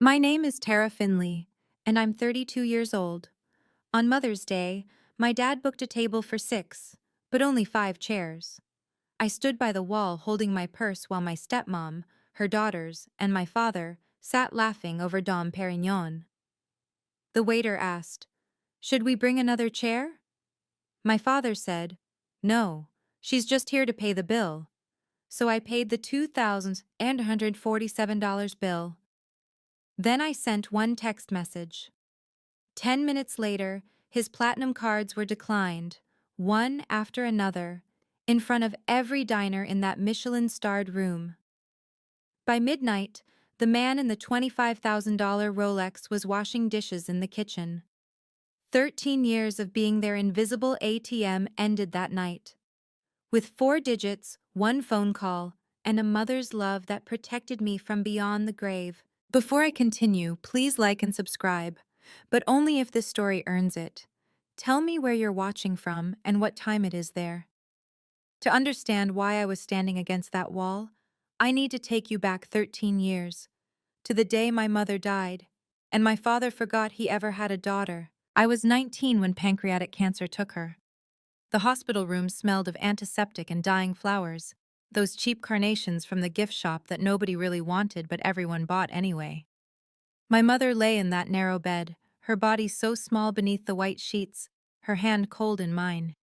My name is Tara Finley, and I'm 32 years old. On Mother's Day, my dad booked a table for 6, but only 5 chairs. I stood by the wall holding my purse while my stepmom, her daughters, and my father sat laughing over Dom Perignon. The waiter asked, "Should we bring another chair?" My father said, "No, she's just here to pay the bill." So I paid the $2,147 bill. Then I sent one text message. 10 minutes later, his platinum cards were declined, one after another, in front of every diner in that Michelin-starred room. By midnight, the man in the $25,000 Rolex was washing dishes in the kitchen. 13 years of being their invisible ATM ended that night. With 4 digits, one phone call, and a mother's love that protected me from beyond the grave. Before I continue, please like and subscribe, but only if this story earns it. Tell me where you're watching from and what time it is there. To understand why I was standing against that wall, I need to take you back 13 years, to the day my mother died, and my father forgot he ever had a daughter. I was 19 when pancreatic cancer took her. The hospital room smelled of antiseptic and dying flowers, those cheap carnations from the gift shop that nobody really wanted but everyone bought anyway. My mother lay in that narrow bed, her body so small beneath the white sheets, her hand cold in mine.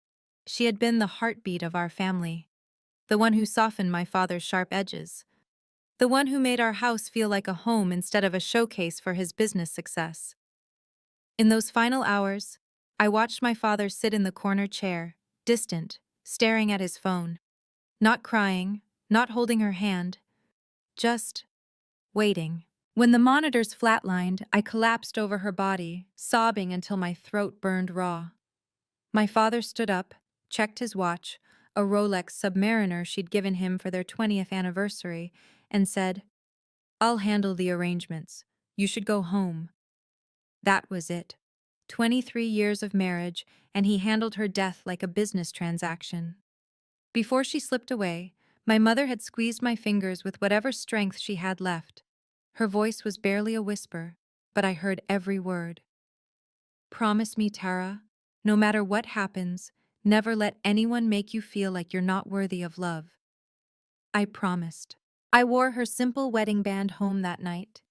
She had been the heartbeat of our family, the one who softened my father's sharp edges, the one who made our house feel like a home instead of a showcase for his business success. In those final hours, I watched my father sit in the corner chair, distant, staring at his phone. Not crying, not holding her hand, just waiting. When the monitors flatlined, I collapsed over her body, sobbing until my throat burned raw. My father stood up, checked his watch, a Rolex Submariner she'd given him for their 20th anniversary, and said, "I'll handle the arrangements. You should go home." That was it. 23 years of marriage, and he handled her death like a business transaction. Before she slipped away, my mother had squeezed my fingers with whatever strength she had left. Her voice was barely a whisper, but I heard every word. "Promise me, Tara, no matter what happens, never let anyone make you feel like you're not worthy of love." I promised. I wore her simple wedding band home that night.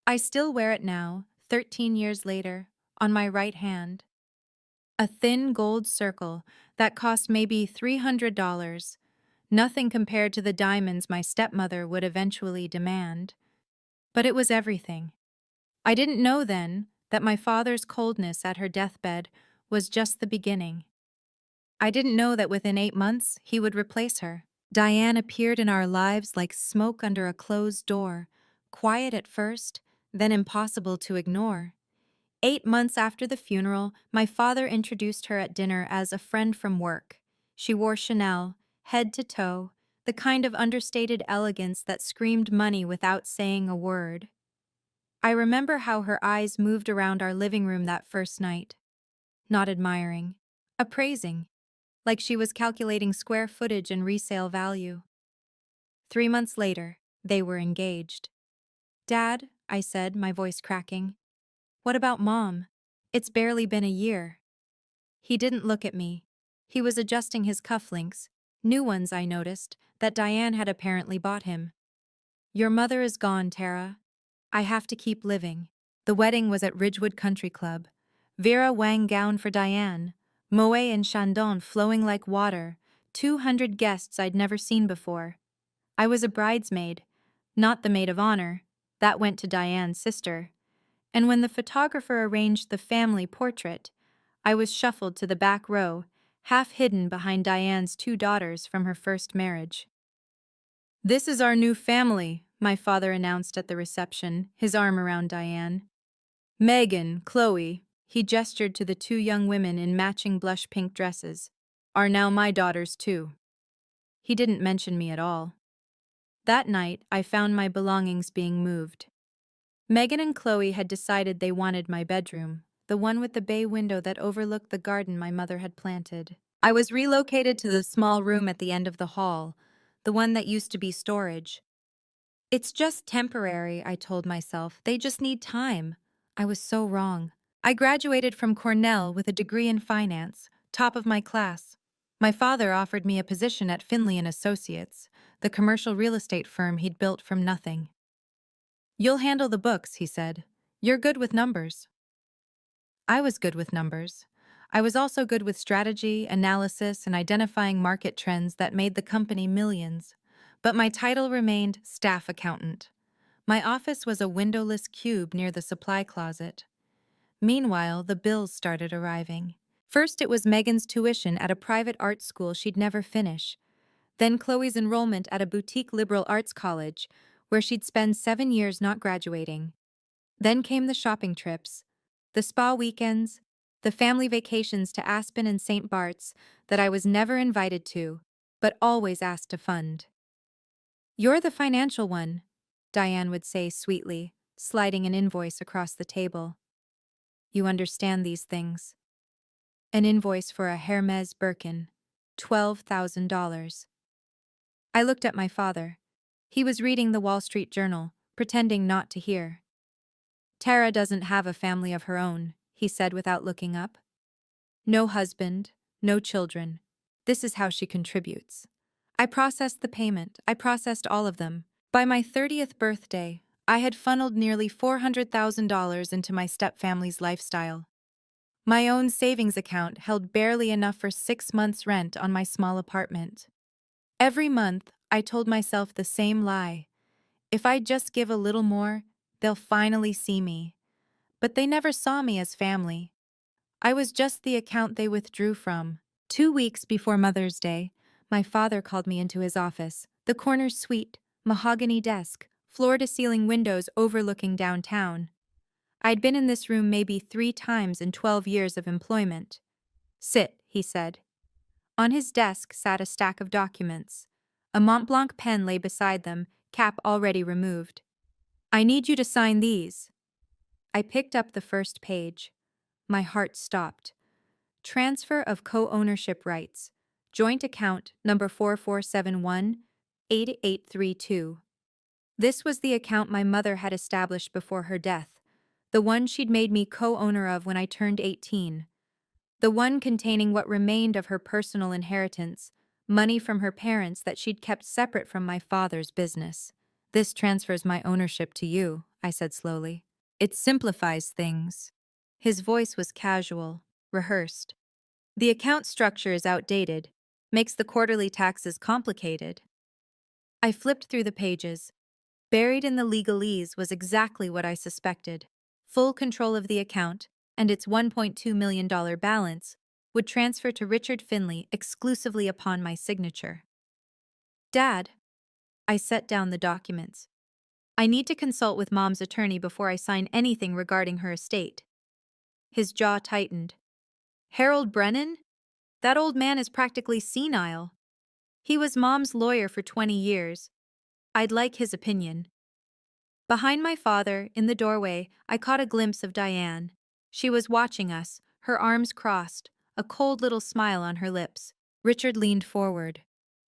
I still wear it now, 13 years later, on my right hand. A thin gold circle that cost maybe $300, nothing compared to the diamonds my stepmother would eventually demand. But it was everything. I didn't know then that my father's coldness at her deathbed was just the beginning. I didn't know that within 8 months he would replace her. Diane appeared in our lives like smoke under a closed door, quiet at first, then impossible to ignore. 8 months after the funeral, my father introduced her at dinner as a friend from work. She wore Chanel, head to toe, the kind of understated elegance that screamed money without saying a word. I remember how her eyes moved around our living room that first night. Not admiring, appraising, like she was calculating square footage and resale value. 3 months later, they were engaged. "Dad," I said, my voice cracking, "what about Mom? It's barely been a year." He didn't look at me. He was adjusting his cufflinks, new ones I noticed, that Diane had apparently bought him. "Your mother is gone, Tara. I have to keep living." The wedding was at Ridgewood Country Club. Vera Wang gown for Diane, Moet and Chandon flowing like water, 200 guests I'd never seen before. I was a bridesmaid, not the maid of honor. That went to Diane's sister. And when the photographer arranged the family portrait, I was shuffled to the back row, half hidden behind Diane's 2 daughters from her first marriage. "This is our new family," my father announced at the reception, his arm around Diane. "Megan, Chloe," he gestured to the 2 young women in matching blush pink dresses, "are now my daughters too." He didn't mention me at all. That night, I found my belongings being moved. Megan and Chloe had decided they wanted my bedroom, the one with the bay window that overlooked the garden my mother had planted. I was relocated to the small room at the end of the hall, the one that used to be storage. It's just temporary, I told myself. They just need time. I was so wrong. I graduated from Cornell with a degree in finance, top of my class. My father offered me a position at Finley and Associates, the commercial real estate firm he'd built from nothing. "You'll handle the books," he said. "You're good with numbers." I was good with numbers. I was also good with strategy, analysis, and identifying market trends that made the company millions. But my title remained staff accountant. My office was a windowless cube near the supply closet. Meanwhile, the bills started arriving. First, it was Megan's tuition at a private art school she'd never finish. Then Chloe's enrollment at a boutique liberal arts college, where she'd spend 7 years not graduating. Then came the shopping trips, the spa weekends, the family vacations to Aspen and St. Bart's that I was never invited to, but always asked to fund. "You're the financial one," Diane would say sweetly, sliding an invoice across the table. "You understand these things." An invoice for a Hermes Birkin, $12,000. I looked at my father. He was reading the Wall Street Journal, pretending not to hear. "Tara doesn't have a family of her own," he said without looking up. "No husband, no children. This is how she contributes." I processed the payment. I processed all of them. By my 30th birthday, I had funneled nearly $400,000 into my stepfamily's lifestyle. My own savings account held barely enough for 6 months' rent on my small apartment. Every month, I told myself the same lie. If I just give a little more, they'll finally see me. But they never saw me as family. I was just the account they withdrew from. 2 weeks before Mother's Day, my father called me into his office, the corner suite, mahogany desk, floor-to-ceiling windows overlooking downtown. I'd been in this room maybe 3 times in 12 years of employment. "Sit," he said. On his desk sat a stack of documents. A Montblanc pen lay beside them, cap already removed. "I need you to sign these." I picked up the first page. My heart stopped. Transfer of co-ownership rights. Joint account number 4471-8832. This was the account my mother had established before her death, the one she'd made me co-owner of when I turned 18. The one containing what remained of her personal inheritance, money from her parents that she'd kept separate from my father's business. "This transfers my ownership to you," I said slowly. "It simplifies things." His voice was casual, rehearsed. "The account structure is outdated, makes the quarterly taxes complicated." I flipped through the pages. Buried in the legalese was exactly what I suspected. Full control of the account, and its $1.2 million balance, would transfer to Richard Finley exclusively upon my signature. "Dad," I set down the documents. "I need to consult with Mom's attorney before I sign anything regarding her estate." His jaw tightened. "Harold Brennan? That old man is practically senile. He was Mom's lawyer for 20 years. I'd like his opinion." Behind my father, in the doorway, I caught a glimpse of Diane. She was watching us, her arms crossed, a cold little smile on her lips. Richard leaned forward.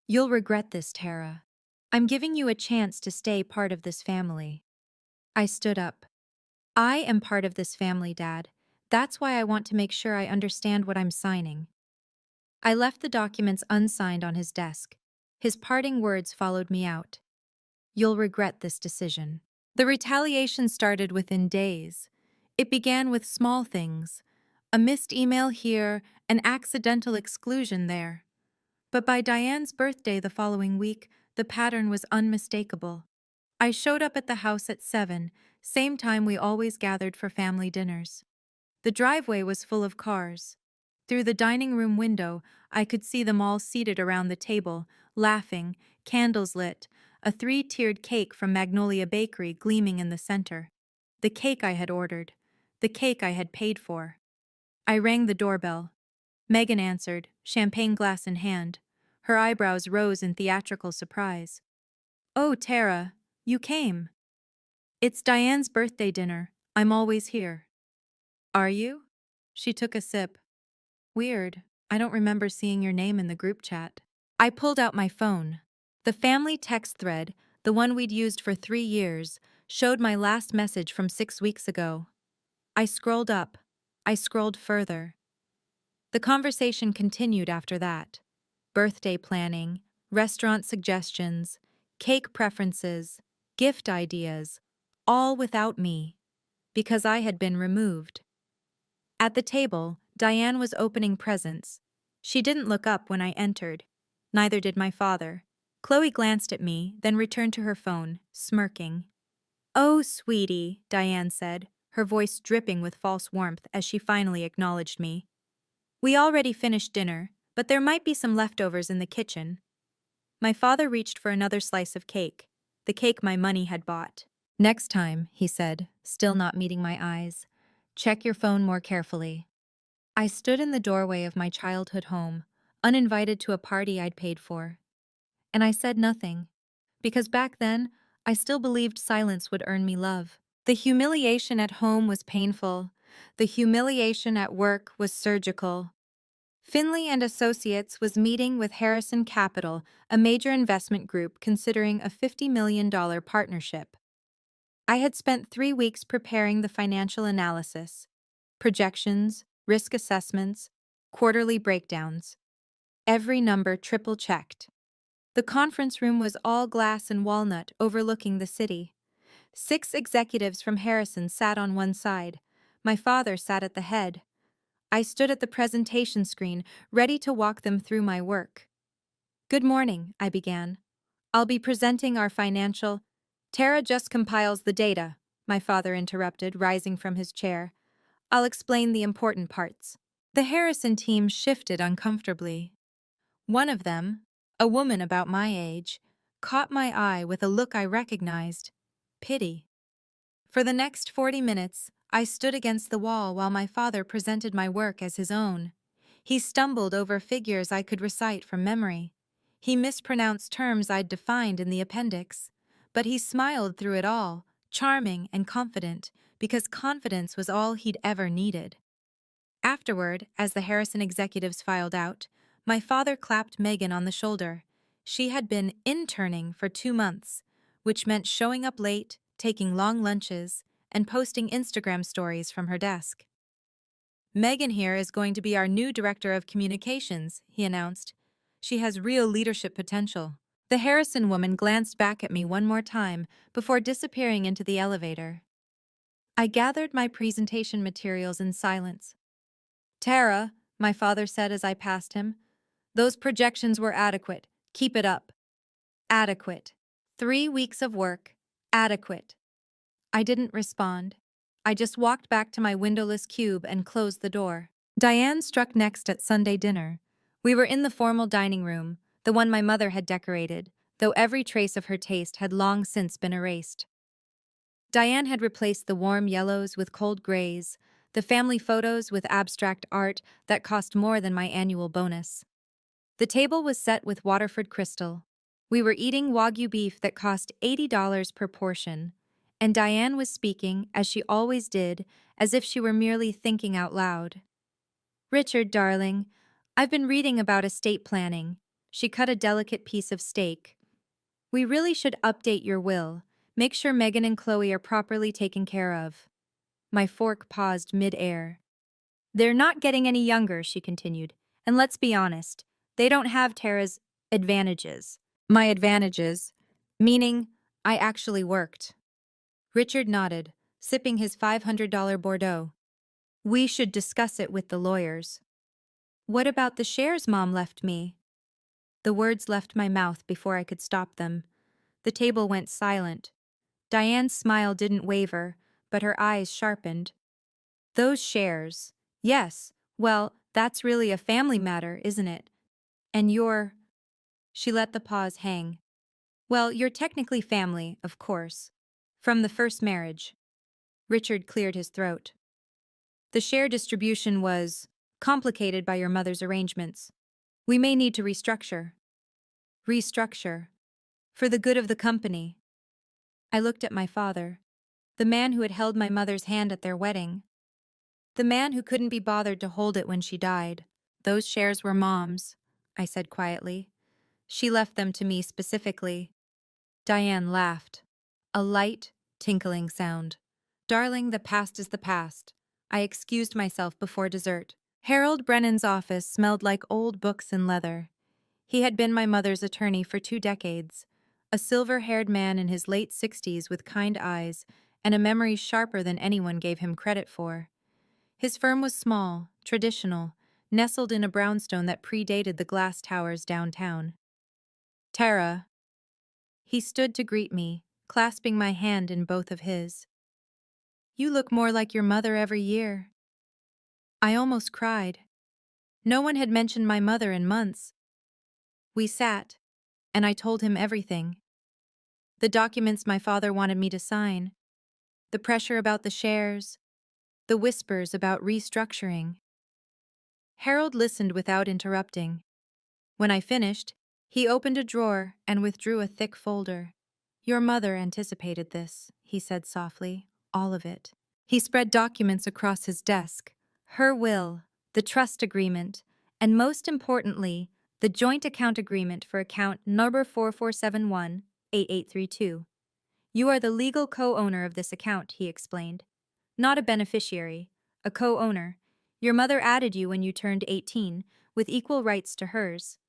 "You'll regret this, Tara. I'm giving you a chance to stay part of this family." I stood up. "I am part of this family, Dad. That's why I want to make sure I understand what I'm signing." I left the documents unsigned on his desk. His parting words followed me out. "You'll regret this decision." The retaliation started within days. It began with small things, a missed email here, an accidental exclusion there. But by Diane's birthday the following week, the pattern was unmistakable. I showed up at the house at 7, same time we always gathered for family dinners. The driveway was full of cars. Through the dining room window, I could see them all seated around the table, laughing, candles lit, a 3-tiered cake from Magnolia Bakery gleaming in the center. The cake I had ordered. The cake I had paid for. I rang the doorbell. Megan answered, champagne glass in hand. Her eyebrows rose in theatrical surprise. "Oh, Tara, you came." "It's Diane's birthday dinner. I'm always here." "Are you?" She took a sip. "Weird. I don't remember seeing your name in the group chat." I pulled out my phone. The family text thread, the one we'd used for 3 years, showed my last message from 6 weeks ago. I scrolled up. I scrolled further. The conversation continued after that. Birthday planning, restaurant suggestions, cake preferences, gift ideas, all without me, because I had been removed. At the table, Diane was opening presents. She didn't look up when I entered. Neither did my father. Chloe glanced at me, then returned to her phone, smirking. "Oh, sweetie," Diane said, her voice dripping with false warmth as she finally acknowledged me. "We already finished dinner, but there might be some leftovers in the kitchen." My father reached for another slice of cake, the cake my money had bought. "Next time," he said, still not meeting my eyes, "check your phone more carefully." I stood in the doorway of my childhood home, uninvited to a party I'd paid for. And I said nothing, because back then, I still believed silence would earn me love. The humiliation at home was painful. The humiliation at work was surgical. Finley and Associates was meeting with Harrison Capital, a major investment group considering a $50 million partnership. I had spent 3 weeks preparing the financial analysis, projections, risk assessments, quarterly breakdowns. Every number triple-checked. The conference room was all glass and walnut overlooking the city. 6 executives from Harrison sat on one side. My father sat at the head. I stood at the presentation screen, ready to walk them through my work. "Good morning," I began. "I'll be presenting our financial—" "Tara just compiles the data," my father interrupted, rising from his chair. "I'll explain the important parts." The Harrison team shifted uncomfortably. One of them, a woman about my age, caught my eye with a look I recognized: pity. For the next 40 minutes, I stood against the wall while my father presented my work as his own. He stumbled over figures I could recite from memory. He mispronounced terms I'd defined in the appendix. But he smiled through it all, charming and confident, because confidence was all he'd ever needed. Afterward, as the Harrison executives filed out, my father clapped Megan on the shoulder. She had been interning for 2 months, which meant showing up late, taking long lunches, and posting Instagram stories from her desk. "Megan here is going to be our new director of communications," he announced. "She has real leadership potential." The Harrison woman glanced back at me one more time before disappearing into the elevator. I gathered my presentation materials in silence. "Tara," my father said as I passed him, "those projections were adequate. Keep it up." Adequate. 3 weeks of work. Adequate. I didn't respond. I just walked back to my windowless cube and closed the door. Diane struck next at Sunday dinner. We were in the formal dining room, the one my mother had decorated, though every trace of her taste had long since been erased. Diane had replaced the warm yellows with cold grays, the family photos with abstract art that cost more than my annual bonus. The table was set with Waterford crystal. We were eating Wagyu beef that cost $80 per portion, and Diane was speaking, as she always did, as if she were merely thinking out loud. "Richard, darling, I've been reading about estate planning." She cut a delicate piece of steak. "We really should update your will. Make sure Megan and Chloe are properly taken care of." My fork paused mid-air. "They're not getting any younger," she continued. "And let's be honest, they don't have Tara's advantages." "My advantages?" "Meaning, I actually worked." Richard nodded, sipping his $500 Bordeaux. "We should discuss it with the lawyers." "What about the shares Mom left me?" The words left my mouth before I could stop them. The table went silent. Diane's smile didn't waver, but her eyes sharpened. "Those shares. Yes, well, that's really a family matter, isn't it? And you're—" She let the pause hang. "Well, you're technically family, of course. From the first marriage." Richard cleared his throat. "The share distribution was complicated by your mother's arrangements. We may need to restructure." Restructure. For the good of the company. I looked at my father, the man who had held my mother's hand at their wedding. The man who couldn't be bothered to hold it when she died. "Those shares were Mom's," I said quietly. "She left them to me specifically." Diane laughed. A light, tinkling sound. Darling, the past is the past. I excused myself before dessert. Harold Brennan's office smelled like old books and leather. He had been my mother's attorney for 2 decades, a silver-haired man in his late 60s with kind eyes and a memory sharper than anyone gave him credit for. His firm was small, traditional, nestled in a brownstone that predated the glass towers downtown. Tara. He stood to greet me, clasping my hand in both of his. You look more like your mother every year. I almost cried. No one had mentioned my mother in months. We sat, and I told him everything. The documents my father wanted me to sign, the pressure about the shares, the whispers about restructuring. Harold listened without interrupting. When I finished, he opened a drawer and withdrew a thick folder. Your mother anticipated this, he said softly, all of it. He spread documents across his desk, her will, the trust agreement, and most importantly, the joint account agreement for account number 4471-8832. You are the legal co-owner of this account, he explained. Not a beneficiary, a co-owner. Your mother added you when you turned 18, with equal rights to hers.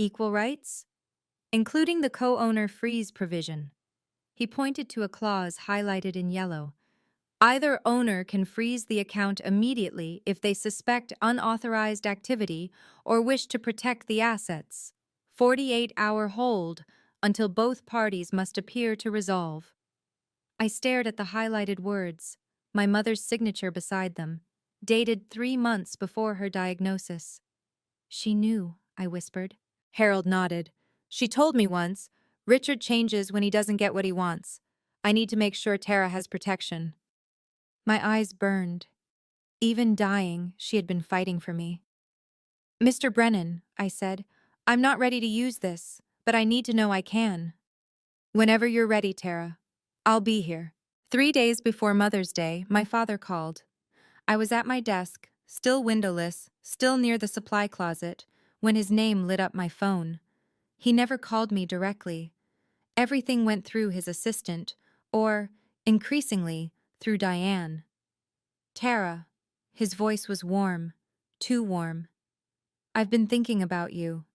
Equal rights? Including the co-owner freeze provision. He pointed to a clause highlighted in yellow. Either owner can freeze the account immediately if they suspect unauthorized activity or wish to protect the assets. 48-hour hold until both parties must appear to resolve. I stared at the highlighted words, my mother's signature beside them, dated 3 months before her diagnosis. She knew, I whispered. Harold nodded. She told me once, Richard changes when he doesn't get what he wants. I need to make sure Tara has protection. My eyes burned. Even dying, she had been fighting for me. Mr. Brennan, I said, I'm not ready to use this, but I need to know I can. Whenever you're ready, Tara. I'll be here. 3 days before Mother's Day, my father called. I was at my desk, still windowless, still near the supply closet, when his name lit up my phone. He never called me directly. Everything went through his assistant, or, increasingly, through Diane. Tara. His voice was warm, too warm. I've been thinking about you.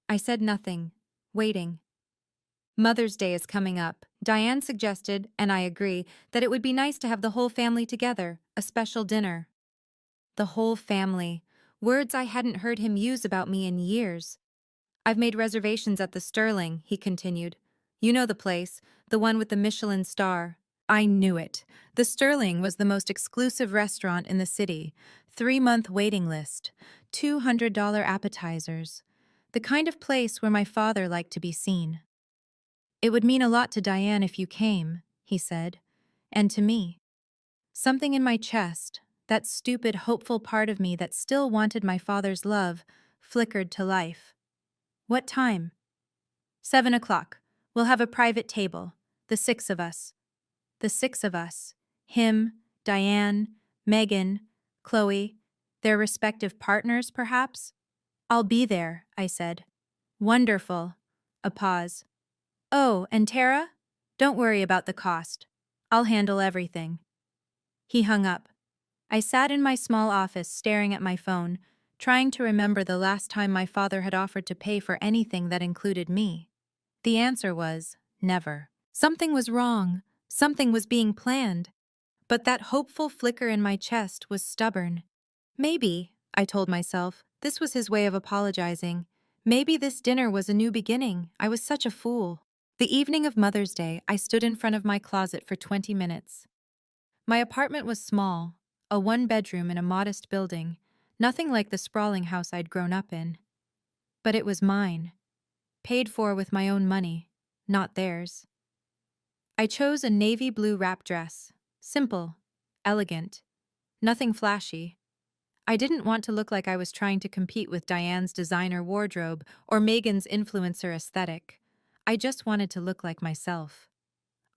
I said nothing, waiting. Mother's Day is coming up. Diane suggested, and I agree, that it would be nice to have the whole family together, a special dinner. The whole family. Words I hadn't heard him use about me in years. I've made reservations at the Sterling, he continued. You know the place, the one with the Michelin star. I knew it. The Sterling was the most exclusive restaurant in the city. 3-month waiting list. $200 appetizers. The kind of place where my father liked to be seen. It would mean a lot to Diane if you came, he said. And to me. Something in my chest, that stupid, hopeful part of me that still wanted my father's love, flickered to life. What time? 7 o'clock. We'll have a private table. The 6 of us. The 6 of us. Him, Diane, Megan, Chloe, their respective partners, perhaps? I'll be there, I said. Wonderful. A pause. Oh, and Tara? Don't worry about the cost. I'll handle everything. He hung up. I sat in my small office staring at my phone, trying to remember the last time my father had offered to pay for anything that included me. The answer was, never. Something was wrong. Something was being planned. But that hopeful flicker in my chest was stubborn. Maybe, I told myself, this was his way of apologizing. Maybe this dinner was a new beginning. I was such a fool. The evening of Mother's Day, I stood in front of my closet for 20 minutes. My apartment was small, a 1-bedroom in a modest building, nothing like the sprawling house I'd grown up in. But it was mine, paid for with my own money, not theirs. I chose a navy blue wrap dress, simple, elegant, nothing flashy. I didn't want to look like I was trying to compete with Diane's designer wardrobe or Megan's influencer aesthetic. I just wanted to look like myself.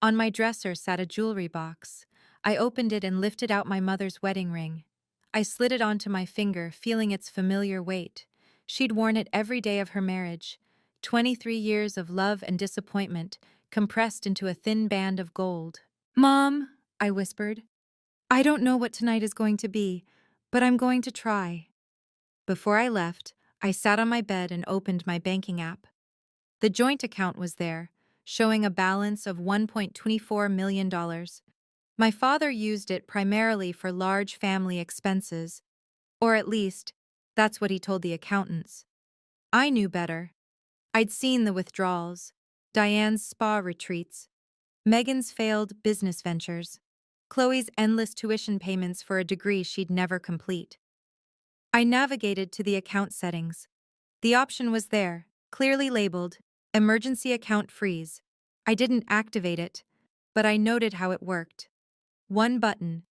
On my dresser sat a jewelry box. I opened it and lifted out my mother's wedding ring. I slid it onto my finger, feeling its familiar weight. She'd worn it every day of her marriage, 23 years of love and disappointment compressed into a thin band of gold. "Mom," I whispered, "I don't know what tonight is going to be, but I'm going to try." Before I left, I sat on my bed and opened my banking app. The joint account was there, showing a balance of $1.24 million. My father used it primarily for large family expenses, or at least, that's what he told the accountants. I knew better. I'd seen the withdrawals, Diane's spa retreats, Megan's failed business ventures, Chloe's endless tuition payments for a degree she'd never complete. I navigated to the account settings. The option was there, clearly labeled, Emergency Account Freeze. I didn't activate it, but I noted how it worked. One button,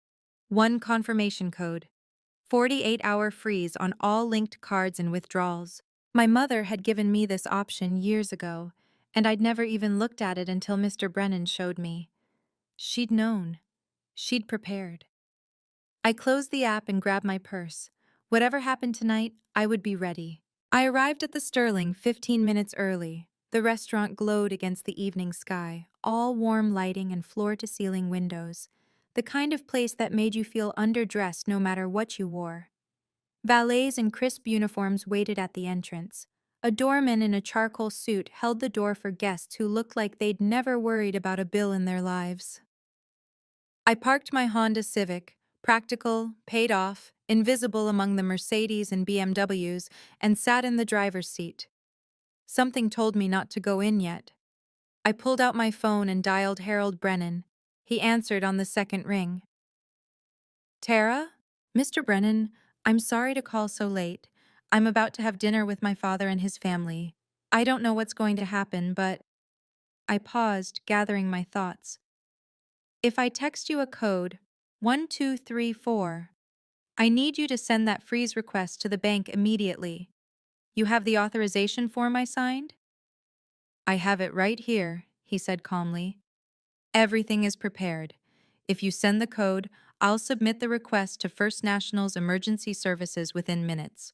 one confirmation code, 48-hour freeze on all linked cards and withdrawals. My mother had given me this option years ago, and I'd never even looked at it until Mr. Brennan showed me. She'd known. She'd prepared. I closed the app and grabbed my purse. Whatever happened tonight, I would be ready. I arrived at the Sterling 15 minutes early. The restaurant glowed against the evening sky, all warm lighting and floor-to-ceiling windows, the kind of place that made you feel underdressed no matter what you wore. Valets in crisp uniforms waited at the entrance. A doorman in a charcoal suit held the door for guests who looked like they'd never worried about a bill in their lives. I parked my Honda Civic, practical, paid off, invisible among the Mercedes and BMWs, and sat in the driver's seat. Something told me not to go in yet. I pulled out my phone and dialed Harold Brennan. He answered on the second ring. "Tara? Mr. Brennan, I'm sorry to call so late. I'm about to have dinner with my father and his family. I don't know what's going to happen, but—" I paused, gathering my thoughts. "If I text you a code, 1234, I need you to send that freeze request to the bank immediately. You have the authorization form I signed?" "I have it right here," he said calmly. "Everything is prepared. If you send the code, I'll submit the request to First National's emergency services within minutes.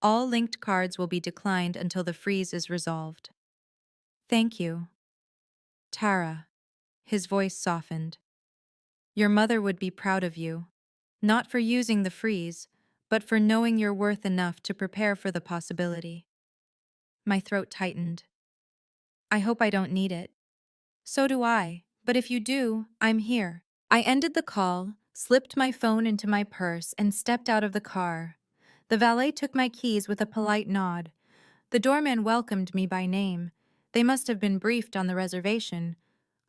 All linked cards will be declined until the freeze is resolved." "Thank you." "Tara." His voice softened. "Your mother would be proud of you. Not for using the freeze, but for knowing you're worth enough to prepare for the possibility." My throat tightened. "I hope I don't need it." "So do I, but if you do, I'm here." I ended the call, slipped my phone into my purse, and stepped out of the car. The valet took my keys with a polite nod. The doorman welcomed me by name. They must have been briefed on the reservation.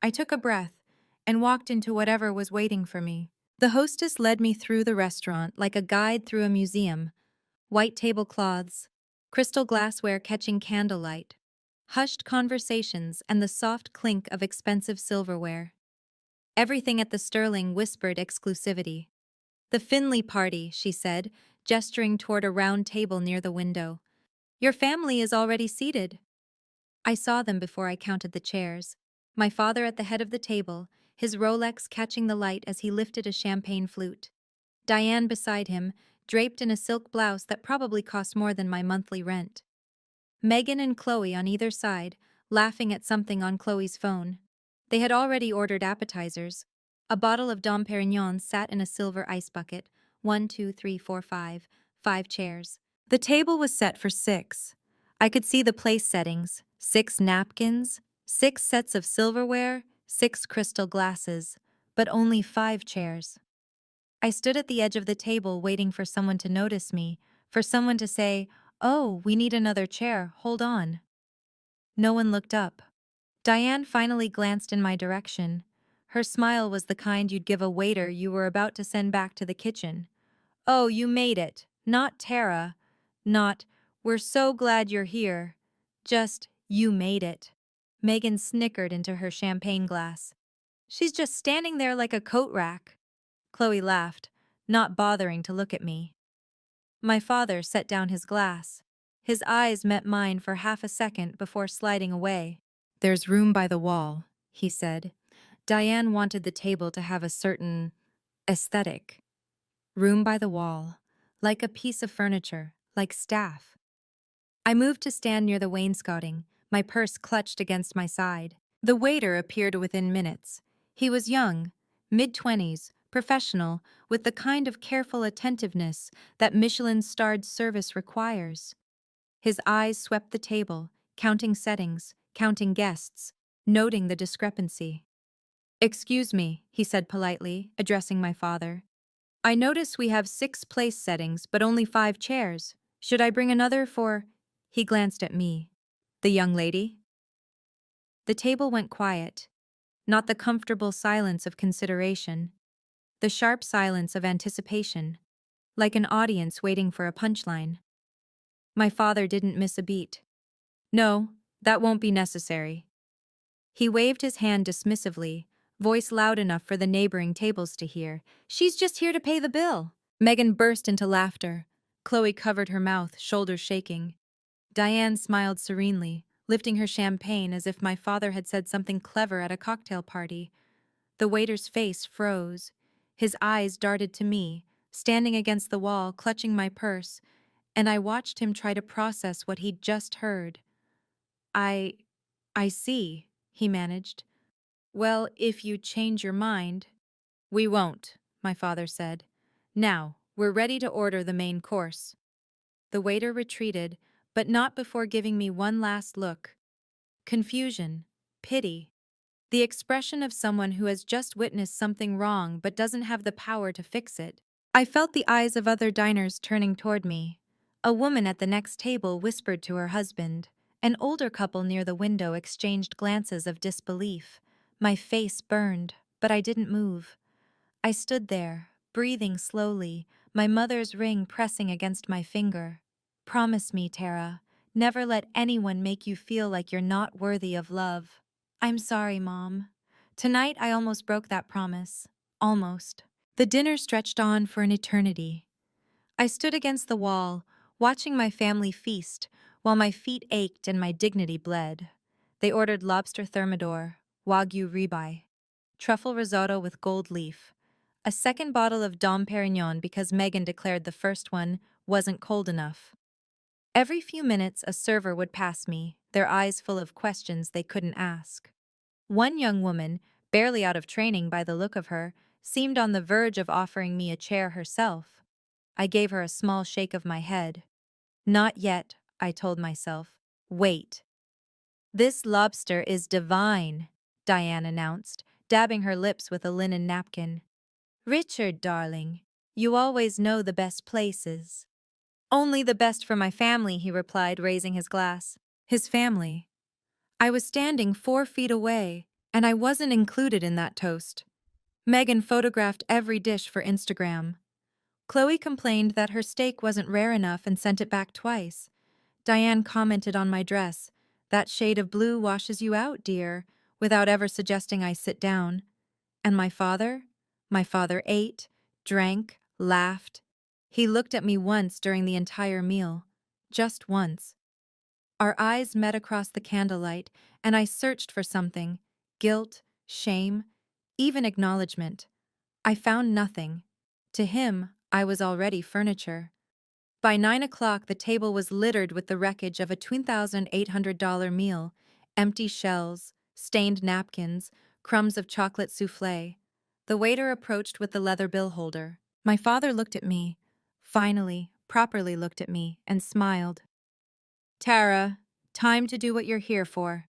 I took a breath and walked into whatever was waiting for me. The hostess led me through the restaurant like a guide through a museum. White tablecloths, crystal glassware catching candlelight, hushed conversations, and the soft clink of expensive silverware. Everything at the Sterling whispered exclusivity. "The Finley party," she said, gesturing toward a round table near the window. "Your family is already seated." I saw them before I counted the chairs. My father at the head of the table, his Rolex catching the light as he lifted a champagne flute. Diane beside him, draped in a silk blouse that probably cost more than my monthly rent. Megan and Chloe on either side, laughing at something on Chloe's phone. They had already ordered appetizers. A bottle of Dom Perignon sat in a silver ice bucket. 1, 2, 3, 4, 5. 5 chairs. The table was set for 6. I could see the place settings. 6 napkins, 6 sets of silverware, 6 crystal glasses, but only 5 chairs. I stood at the edge of the table waiting for someone to notice me, for someone to say, "Oh, we need another chair, hold on." No one looked up. Diane finally glanced in my direction. Her smile was the kind you'd give a waiter you were about to send back to the kitchen. "Oh, you made it. Not Tara. Not, 'We're so glad you're here.' Just, 'You made it.'" Megan snickered into her champagne glass. "She's just standing there like a coat rack." Chloe laughed, not bothering to look at me. My father set down his glass. His eyes met mine for half a second before sliding away. "There's room by the wall," he said. Diane wanted the table to have a certain aesthetic. Room by the wall, like a piece of furniture, like staff. I moved to stand near the wainscoting, my purse clutched against my side. The waiter appeared within minutes. He was young, mid-20s, professional, with the kind of careful attentiveness that Michelin-starred service requires. His eyes swept the table, counting settings, counting guests, noting the discrepancy. "Excuse me," he said politely, addressing my father. "I notice we have 6 place settings but only 5 chairs. Should I bring another for—" He glanced at me. "The young lady?" The table went quiet. Not the comfortable silence of consideration. The sharp silence of anticipation. Like an audience waiting for a punchline. My father didn't miss a beat. "No, that won't be necessary." He waved his hand dismissively, voice loud enough for the neighboring tables to hear. "She's just here to pay the bill." Megan burst into laughter. Chloe covered her mouth, shoulders shaking. Diane smiled serenely, lifting her champagne as if my father had said something clever at a cocktail party. The waiter's face froze. His eyes darted to me, standing against the wall, clutching my purse, and I watched him try to process what he'd just heard. I see," he managed. "Well, if you change your mind—" "We won't," my father said. "Now, we're ready to order the main course." The waiter retreated, but not before giving me one last look. Confusion, pity, the expression of someone who has just witnessed something wrong but doesn't have the power to fix it. I felt the eyes of other diners turning toward me. A woman at the next table whispered to her husband. An older couple near the window exchanged glances of disbelief. My face burned, but I didn't move. I stood there, breathing slowly, my mother's ring pressing against my finger. "Promise me, Tara, never let anyone make you feel like you're not worthy of love." "I'm sorry, Mom." Tonight I almost broke that promise. Almost. The dinner stretched on for an eternity. I stood against the wall, watching my family feast, while my feet ached and my dignity bled. They ordered lobster thermidor, wagyu ribeye, truffle risotto with gold leaf, a second bottle of Dom Perignon because Megan declared the first one wasn't cold enough. Every few minutes a server would pass me, their eyes full of questions they couldn't ask. One young woman, barely out of training by the look of her, seemed on the verge of offering me a chair herself. I gave her a small shake of my head. "Not yet," I told myself. "Wait." "This lobster is divine," Diane announced, dabbing her lips with a linen napkin. "Richard, darling, you always know the best places." "Only the best for my family," he replied, raising his glass. His family. I was standing 4 feet away, and I wasn't included in that toast. Megan photographed every dish for Instagram. Chloe complained that her steak wasn't rare enough and sent it back twice. Diane commented on my dress. "That shade of blue washes you out, dear," without ever suggesting I sit down. And my father? My father ate, drank, laughed. He looked at me once during the entire meal. Just once. Our eyes met across the candlelight, and I searched for something. Guilt, shame, even acknowledgement. I found nothing. To him, I was already furniture. By 9 o'clock, the table was littered with the wreckage of a $2,800 meal, empty shells, stained napkins, crumbs of chocolate soufflé. The waiter approached with the leather bill holder. My father looked at me, finally, properly looked at me, and smiled. "Tara, time to do what you're here for."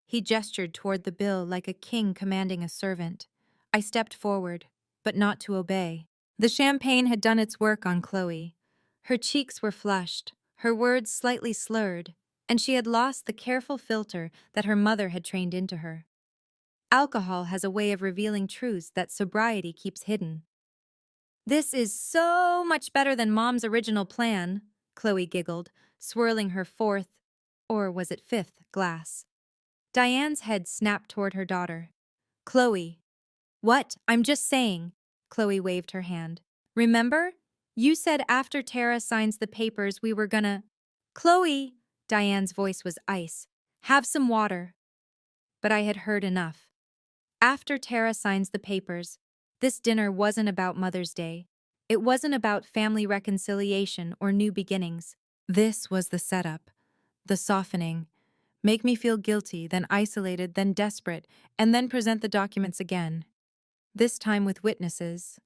He gestured toward the bill like a king commanding a servant. I stepped forward, but not to obey. The champagne had done its work on Chloe. Her cheeks were flushed, her words slightly slurred, and she had lost the careful filter that her mother had trained into her. Alcohol has a way of revealing truths that sobriety keeps hidden. "This is so much better than Mom's original plan," Chloe giggled, swirling her 4th, or was it 5th, glass. Diane's head snapped toward her daughter. "Chloe." "What? I'm just saying." Chloe waved her hand. "Remember? You said after Tara signs the papers we were gonna—" "Chloe!" Diane's voice was ice. "Have some water." But I had heard enough. After Tara signs the papers, this dinner wasn't about Mother's Day. It wasn't about family reconciliation or new beginnings. This was the setup, the softening. Make me feel guilty, then isolated, then desperate, and then present the documents again. This time with witnesses.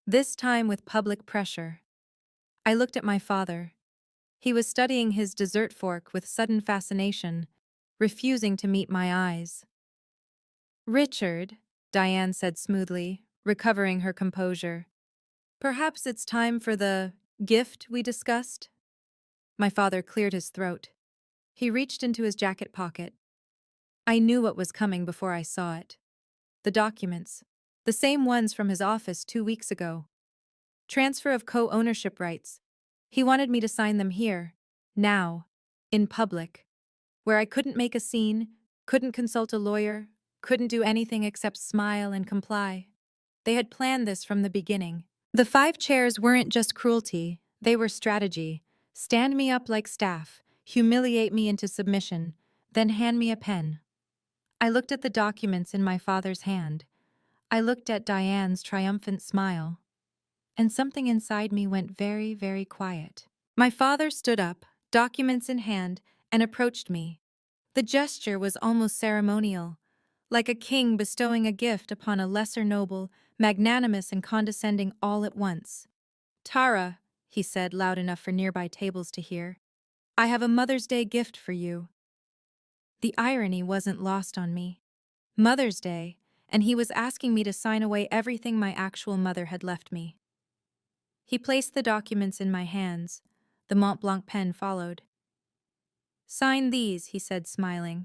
This time with public pressure. I looked at my father. He was studying his dessert fork with sudden fascination, refusing to meet my eyes. Richard, Diane said smoothly, recovering her composure. Perhaps it's time for the gift we discussed? My father cleared his throat. He reached into his jacket pocket. I knew what was coming before I saw it. The documents. The same ones from his office 2 weeks ago. Transfer of co-ownership rights. He wanted me to sign them here, now, in public, where I couldn't make a scene, couldn't consult a lawyer, couldn't do anything except smile and comply. They had planned this from the beginning. The 5 chairs weren't just cruelty, they were strategy. Stand me up like staff, humiliate me into submission, then hand me a pen. I looked at the documents in my father's hand. I looked at Diane's triumphant smile. And something inside me went very, very quiet. My father stood up, documents in hand, and approached me. The gesture was almost ceremonial, like a king bestowing a gift upon a lesser noble, magnanimous and condescending all at once. Tara, he said loud enough for nearby tables to hear, I have a Mother's Day gift for you. The irony wasn't lost on me. Mother's Day, and he was asking me to sign away everything my actual mother had left me. He placed the documents in my hands. The Mont Blanc pen followed. Sign these, he said, smiling,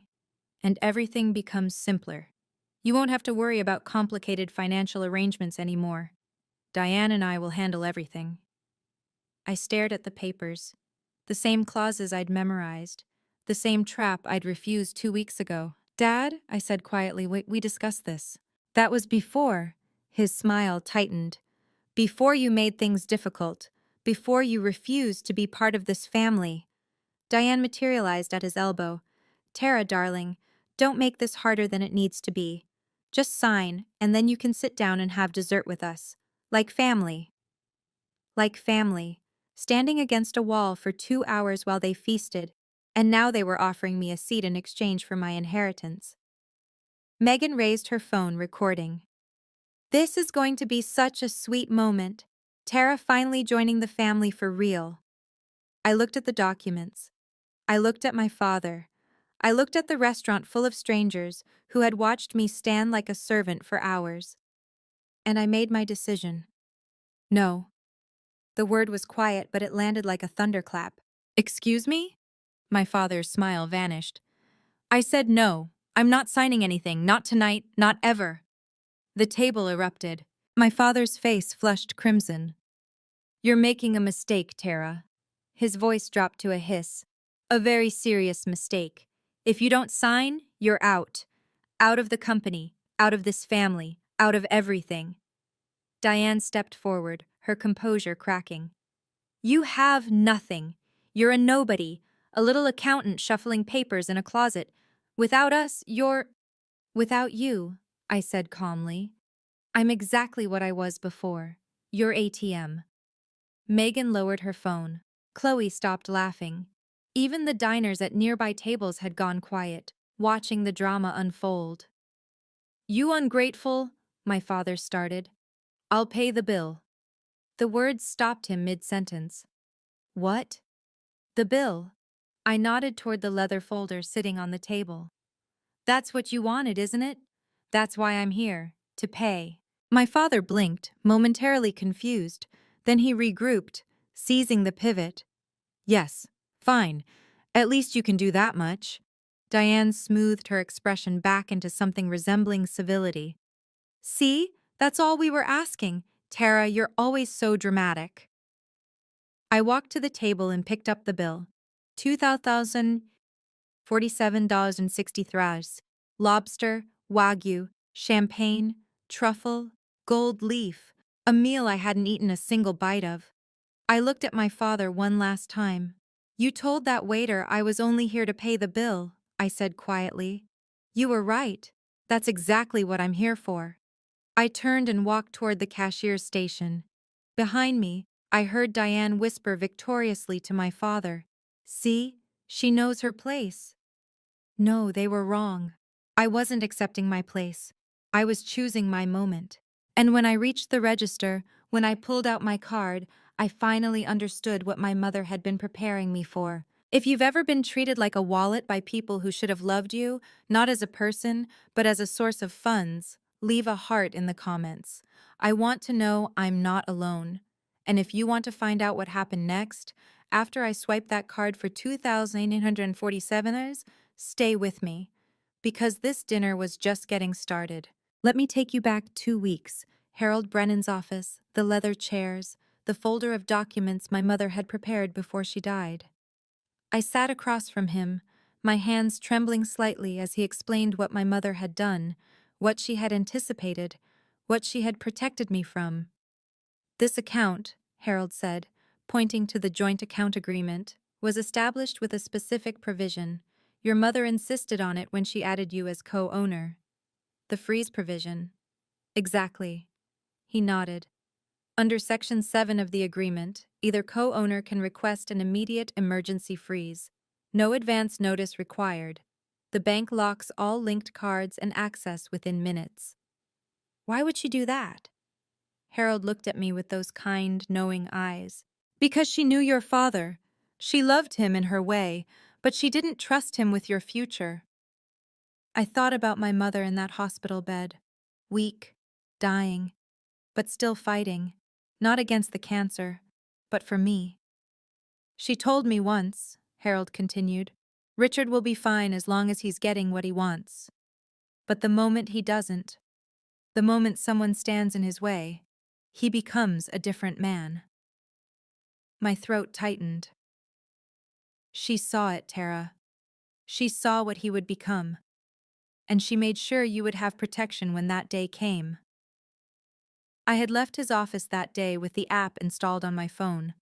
and everything becomes simpler. You won't have to worry about complicated financial arrangements anymore. Diane and I will handle everything. I stared at the papers. The same clauses I'd memorized. The same trap I'd refused 2 weeks ago. Dad, I said quietly, we discussed this. That was before. His smile tightened. Before you made things difficult. Before you refused to be part of this family. Diane materialized at his elbow. Tara, darling, don't make this harder than it needs to be. Just sign, and then you can sit down and have dessert with us. Like family. Like family. Standing against a wall for 2 hours while they feasted, and now they were offering me a seat in exchange for my inheritance. Megan raised her phone, recording. This is going to be such a sweet moment. Tara finally joining the family for real. I looked at the documents. I looked at my father. I looked at the restaurant full of strangers who had watched me stand like a servant for hours. And I made my decision. No. The word was quiet, but it landed like a thunderclap. Excuse me? My father's smile vanished. I said no. I'm not signing anything, not tonight, not ever. The table erupted. My father's face flushed crimson. You're making a mistake, Tara. His voice dropped to a hiss. A very serious mistake. If you don't sign, you're out. Out of the company, out of this family, out of everything. Diane stepped forward, her composure cracking. You have nothing. You're a nobody, a little accountant shuffling papers in a closet. Without us, you're… Without you, I said calmly. I'm exactly what I was before. Your ATM. Megan lowered her phone. Chloe stopped laughing. Even the diners at nearby tables had gone quiet, watching the drama unfold. You ungrateful, my father started. I'll pay the bill. The words stopped him mid-sentence. What? The bill. I nodded toward the leather folder sitting on the table. That's what you wanted, isn't it? That's why I'm here, to pay. My father blinked, momentarily confused. Then he regrouped, seizing the pivot. Yes, fine. At least you can do that much. Diane smoothed her expression back into something resembling civility. See? That's all we were asking. Tara, you're always so dramatic. I walked to the table and picked up the bill. $2,047.60. Lobster, wagyu, champagne, truffle, gold leaf. A meal I hadn't eaten a single bite of. I looked at my father one last time. You told that waiter I was only here to pay the bill, I said quietly. You were right. That's exactly what I'm here for. I turned and walked toward the cashier's station. Behind me, I heard Diane whisper victoriously to my father, See, she knows her place. No, they were wrong. I wasn't accepting my place. I was choosing my moment. And when I reached the register, when I pulled out my card, I finally understood what my mother had been preparing me for. If you've ever been treated like a wallet by people who should have loved you, not as a person, but as a source of funds, leave a heart in the comments. I want to know I'm not alone. And if you want to find out what happened next, after I swiped that card for 2,847ers, stay with me. Because this dinner was just getting started. Let me take you back 2 weeks. Harold Brennan's office, the leather chairs, the folder of documents my mother had prepared before she died. I sat across from him, my hands trembling slightly as he explained what my mother had done, what she had anticipated, what she had protected me from. This account, Harold said, pointing to the joint account agreement, was established with a specific provision. Your mother insisted on it when she added you as co-owner. The freeze provision. Exactly. He nodded. Under Section 7 of the agreement, either co-owner can request an immediate emergency freeze. No advance notice required. The bank locks all linked cards and access within minutes. Why would she do that? Harold looked at me with those kind, knowing eyes. Because she knew your father. She loved him in her way, but she didn't trust him with your future. I thought about my mother in that hospital bed, weak, dying, but still fighting, not against the cancer, but for me. She told me once, Harold continued, Richard will be fine as long as he's getting what he wants. But the moment he doesn't, the moment someone stands in his way, he becomes a different man. My throat tightened. She saw it, Tara. She saw what he would become. And she made sure you would have protection when that day came. I had left his office that day with the app installed on my phone.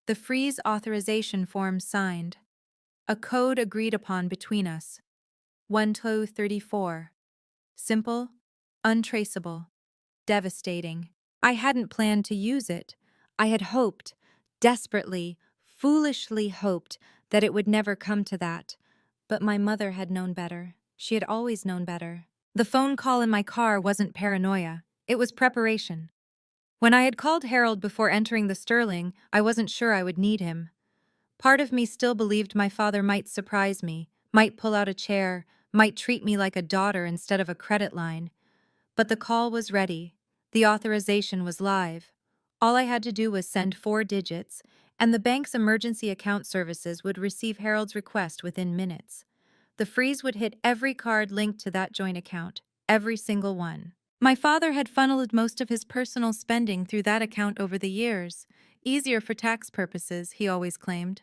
The freeze authorization form signed. A code agreed upon between us. 1234. Simple, untraceable, devastating. I hadn't planned to use it. I had hoped, desperately, foolishly hoped, that it would never come to that. But my mother had known better. She had always known better. The phone call in my car wasn't paranoia. It was preparation. When I had called Harold before entering the Sterling, I wasn't sure I would need him. Part of me still believed my father might surprise me, might pull out a chair, might treat me like a daughter instead of a credit line. But the call was ready. The authorization was live. All I had to do was send 4 digits, and the bank's emergency account services would receive Harold's request within minutes. The freeze would hit every card linked to that joint account, every single one. My father had funneled most of his personal spending through that account over the years. Easier for tax purposes, he always claimed.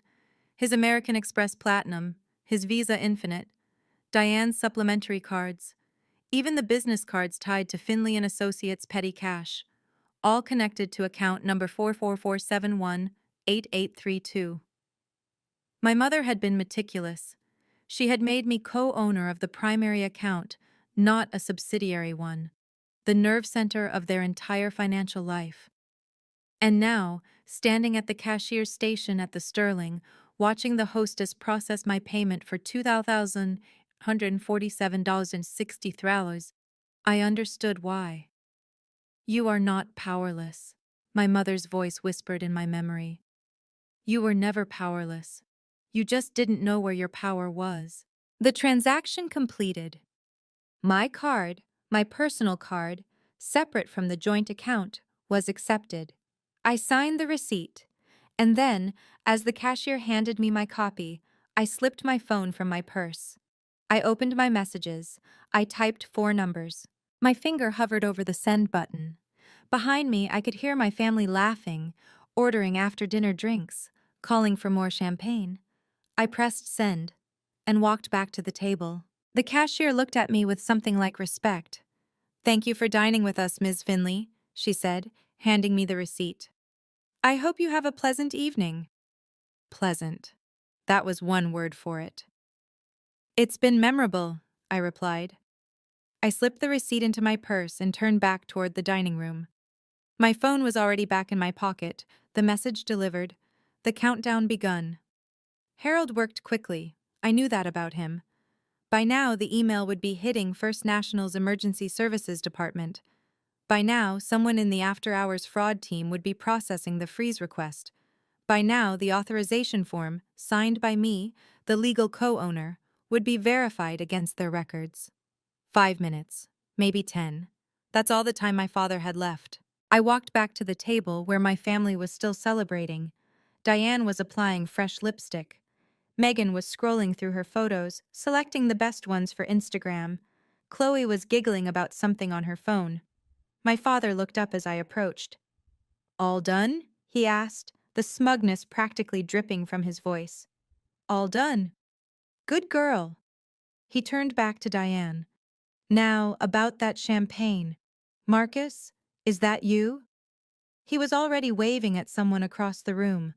His American Express Platinum, his Visa Infinite, Diane's supplementary cards, even the business cards tied to Finley and Associates Petty Cash, all connected to account number 444718832. My mother had been meticulous. She had made me co-owner of the primary account, not a subsidiary one, the nerve center of their entire financial life. And now, standing at the cashier's station at the Sterling, watching the hostess process my payment for $2,147.63, I understood why. You are not powerless, my mother's voice whispered in my memory. You were never powerless. You just didn't know where your power was. The transaction completed. My card, my personal card, separate from the joint account, was accepted. I signed the receipt, and then, as the cashier handed me my copy, I slipped my phone from my purse. I opened my messages. I typed 4 numbers. My finger hovered over the send button. Behind me, I could hear my family laughing, ordering after-dinner drinks, calling for more champagne. I pressed send and walked back to the table. The cashier looked at me with something like respect. Thank you for dining with us, Ms. Finley, she said, handing me the receipt. I hope you have a pleasant evening. Pleasant. That was one word for it. It's been memorable, I replied. I slipped the receipt into my purse and turned back toward the dining room. My phone was already back in my pocket, the message delivered, the countdown begun. Harold worked quickly. I knew that about him. By now, the email would be hitting First National's Emergency Services Department. By now, someone in the after-hours fraud team would be processing the freeze request. By now, the authorization form, signed by me, the legal co-owner, would be verified against their records. 5 minutes, maybe 10. That's all the time my father had left. I walked back to the table where my family was still celebrating. Diane was applying fresh lipstick. Megan was scrolling through her photos, selecting the best ones for Instagram. Chloe was giggling about something on her phone. My father looked up as I approached. "All done?" he asked, the smugness practically dripping from his voice. "All done. Good girl." He turned back to Diane. "Now, about that champagne. Marcus, is that you?" He was already waving at someone across the room.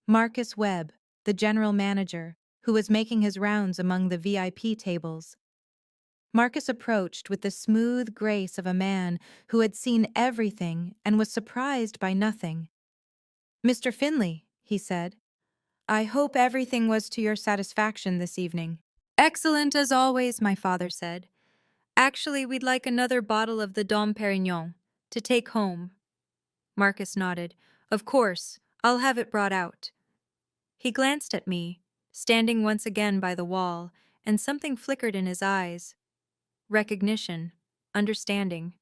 Marcus Webb, the general manager, who was making his rounds among the VIP tables. Marcus approached with the smooth grace of a man who had seen everything and was surprised by nothing. "Mr. Finley," he said, "I hope everything was to your satisfaction this evening." "Excellent as always," my father said. "Actually, we'd like another bottle of the Dom Perignon to take home." Marcus nodded. "Of course, I'll have it brought out." He glanced at me, standing once again by the wall, and something flickered in his eyes. Recognition, understanding.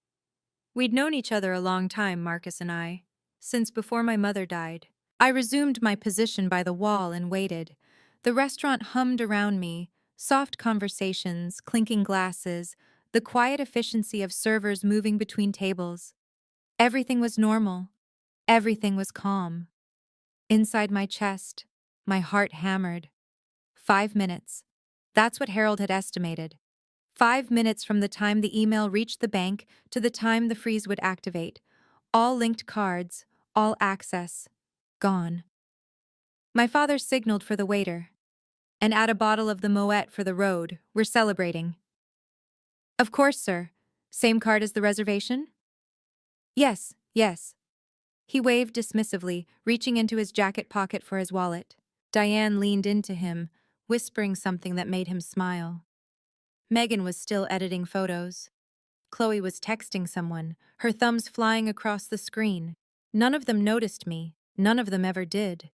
We'd known each other a long time, Marcus and I, since before my mother died. I resumed my position by the wall and waited. The restaurant hummed around me, soft conversations, clinking glasses, the quiet efficiency of servers moving between tables. Everything was normal. Everything was calm. Inside my chest, my heart hammered. 5 minutes. That's what Harold had estimated. 5 minutes from the time the email reached the bank to the time the freeze would activate. All linked cards, all access, gone. My father signaled for the waiter. "And add a bottle of the Moet for the road. We're celebrating." "Of course, sir. Same card as the reservation?" "Yes, yes." He waved dismissively, reaching into his jacket pocket for his wallet. Diane leaned into him, whispering something that made him smile. Megan was still editing photos. Chloe was texting someone, her thumbs flying across the screen. None of them noticed me. None of them ever did.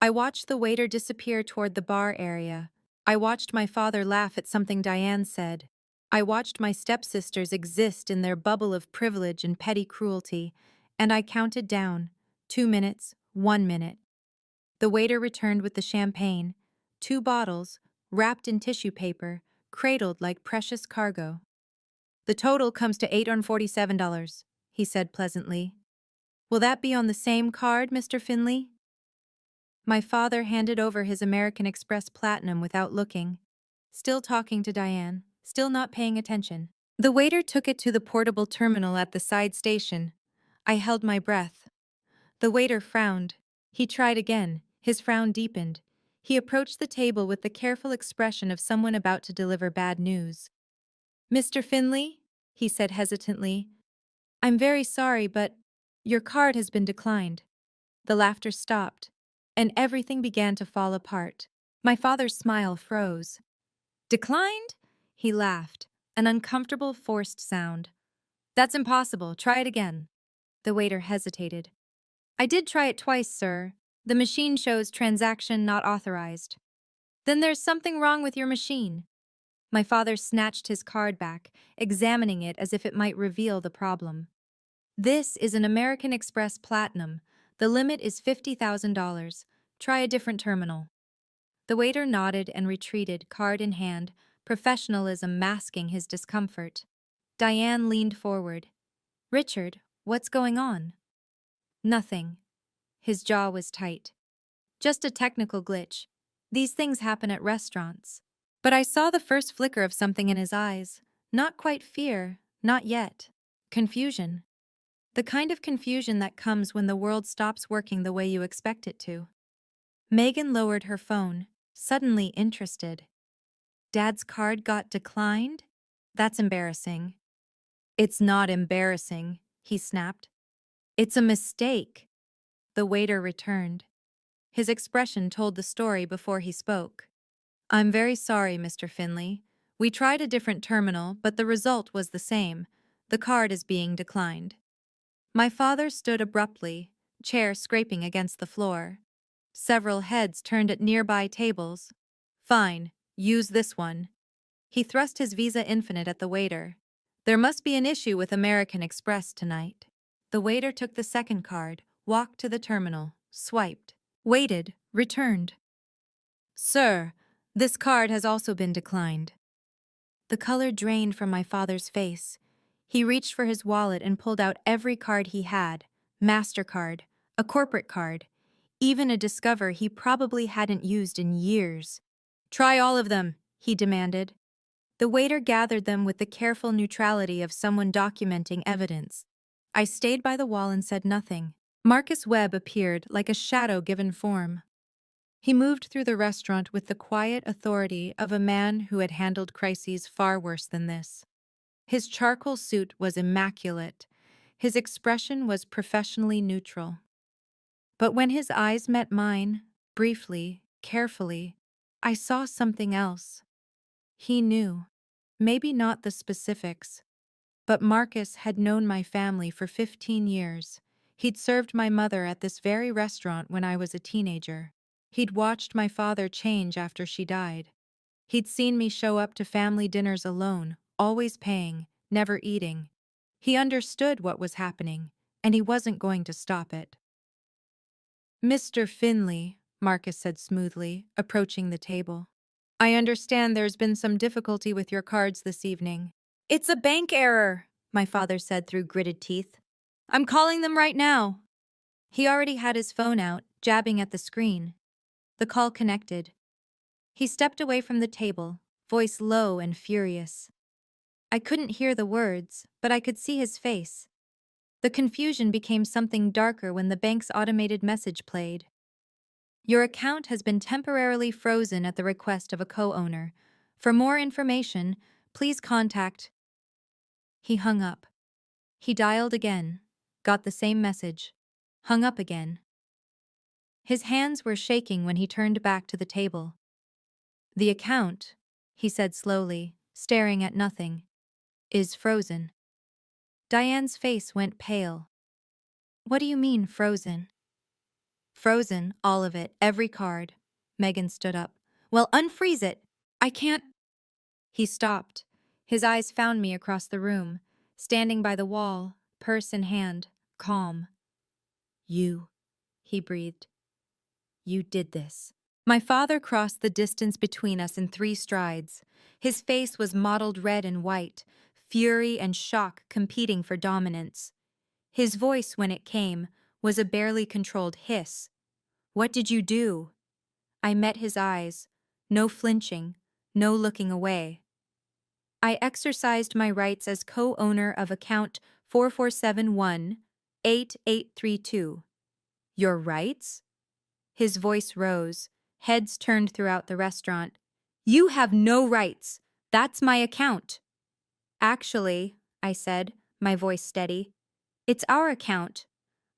I watched the waiter disappear toward the bar area. I watched my father laugh at something Diane said. I watched my stepsisters exist in their bubble of privilege and petty cruelty, and I counted down. 2 minutes, 1 minute. The waiter returned with the champagne, 2 bottles, wrapped in tissue paper, cradled like precious cargo. "The total comes to $847, he said pleasantly. "Will that be on the same card, Mr. Finley?" My father handed over his American Express Platinum without looking, still talking to Diane, still not paying attention. The waiter took it to the portable terminal at the side station. I held my breath. The waiter frowned. He tried again. His frown deepened. He approached the table with the careful expression of someone about to deliver bad news. "Mr. Finley," he said hesitantly, "I'm very sorry, but your card has been declined." The laughter stopped, and everything began to fall apart. My father's smile froze. "Declined?" He laughed, an uncomfortable, forced sound. "That's impossible. Try it again." The waiter hesitated. "I did try it twice, sir. The machine shows transaction not authorized." "Then there's something wrong with your machine." My father snatched his card back, examining it as if it might reveal the problem. "This is an American Express Platinum. The limit is $50,000. Try a different terminal." The waiter nodded and retreated, card in hand, professionalism masking his discomfort. Diane leaned forward. "Richard, what's going on?" "Nothing." His jaw was tight. "Just a technical glitch. These things happen at restaurants." But I saw the first flicker of something in his eyes. Not quite fear, not yet. Confusion. The kind of confusion that comes when the world stops working the way you expect it to. Megan lowered her phone, suddenly interested. "Dad's card got declined? That's embarrassing." "It's not embarrassing," he snapped. "It's a mistake." The waiter returned. His expression told the story before he spoke. "I'm very sorry, Mr. Finley. We tried a different terminal, but the result was the same. The card is being declined. My father stood abruptly, chair scraping against the floor. Several heads turned at nearby tables. Fine, use this one. He thrust his Visa Infinite at the waiter. There must be an issue with American Express tonight. The waiter took the second card, walked to the terminal, swiped, waited, returned. Sir, this card has also been declined. The color drained from my father's face. He reached for his wallet and pulled out every card he had, MasterCard, a corporate card, even a Discover he probably hadn't used in years. Try all of them, he demanded. The waiter gathered them with the careful neutrality of someone documenting evidence. I stayed by the wall and said nothing. Marcus Webb appeared like a shadow given form. He moved through the restaurant with the quiet authority of a man who had handled crises far worse than this. His charcoal suit was immaculate. His expression was professionally neutral. But when his eyes met mine, briefly, carefully, I saw something else. He knew. Maybe not the specifics, but Marcus had known my family for 15 years. He'd served my mother at this very restaurant when I was a teenager. He'd watched my father change after she died. He'd seen me show up to family dinners alone, always paying, never eating. He understood what was happening, and he wasn't going to stop it. Mr. Finley, Marcus said smoothly, approaching the table. I understand there's been some difficulty with your cards this evening. It's a bank error, my father said through gritted teeth. I'm calling them right now. He already had his phone out, jabbing at the screen. The call connected. He stepped away from the table, voice low and furious. I couldn't hear the words, but I could see his face. The confusion became something darker when the bank's automated message played. Your account has been temporarily frozen at the request of a co-owner. For more information, please contact... He hung up. He dialed again, got the same message, hung up again. His hands were shaking when he turned back to the table. The account, he said slowly, staring at nothing, is frozen. Diane's face went pale. What do you mean, frozen? Frozen, all of it, every card. Megan stood up. Well, unfreeze it. I can't... He stopped. His eyes found me across the room, standing by the wall, purse in hand, calm. You, he breathed. You did this. My father crossed the distance between us in 3 strides. His face was mottled red and white, fury and shock competing for dominance. His voice, when it came, was a barely controlled hiss. What did you do? I met his eyes. No flinching, no looking away. I exercised my rights as co-owner of account 4471-8832. Your rights? His voice rose. Heads turned throughout the restaurant. You have no rights. That's my account. Actually, I said, my voice steady, it's our account.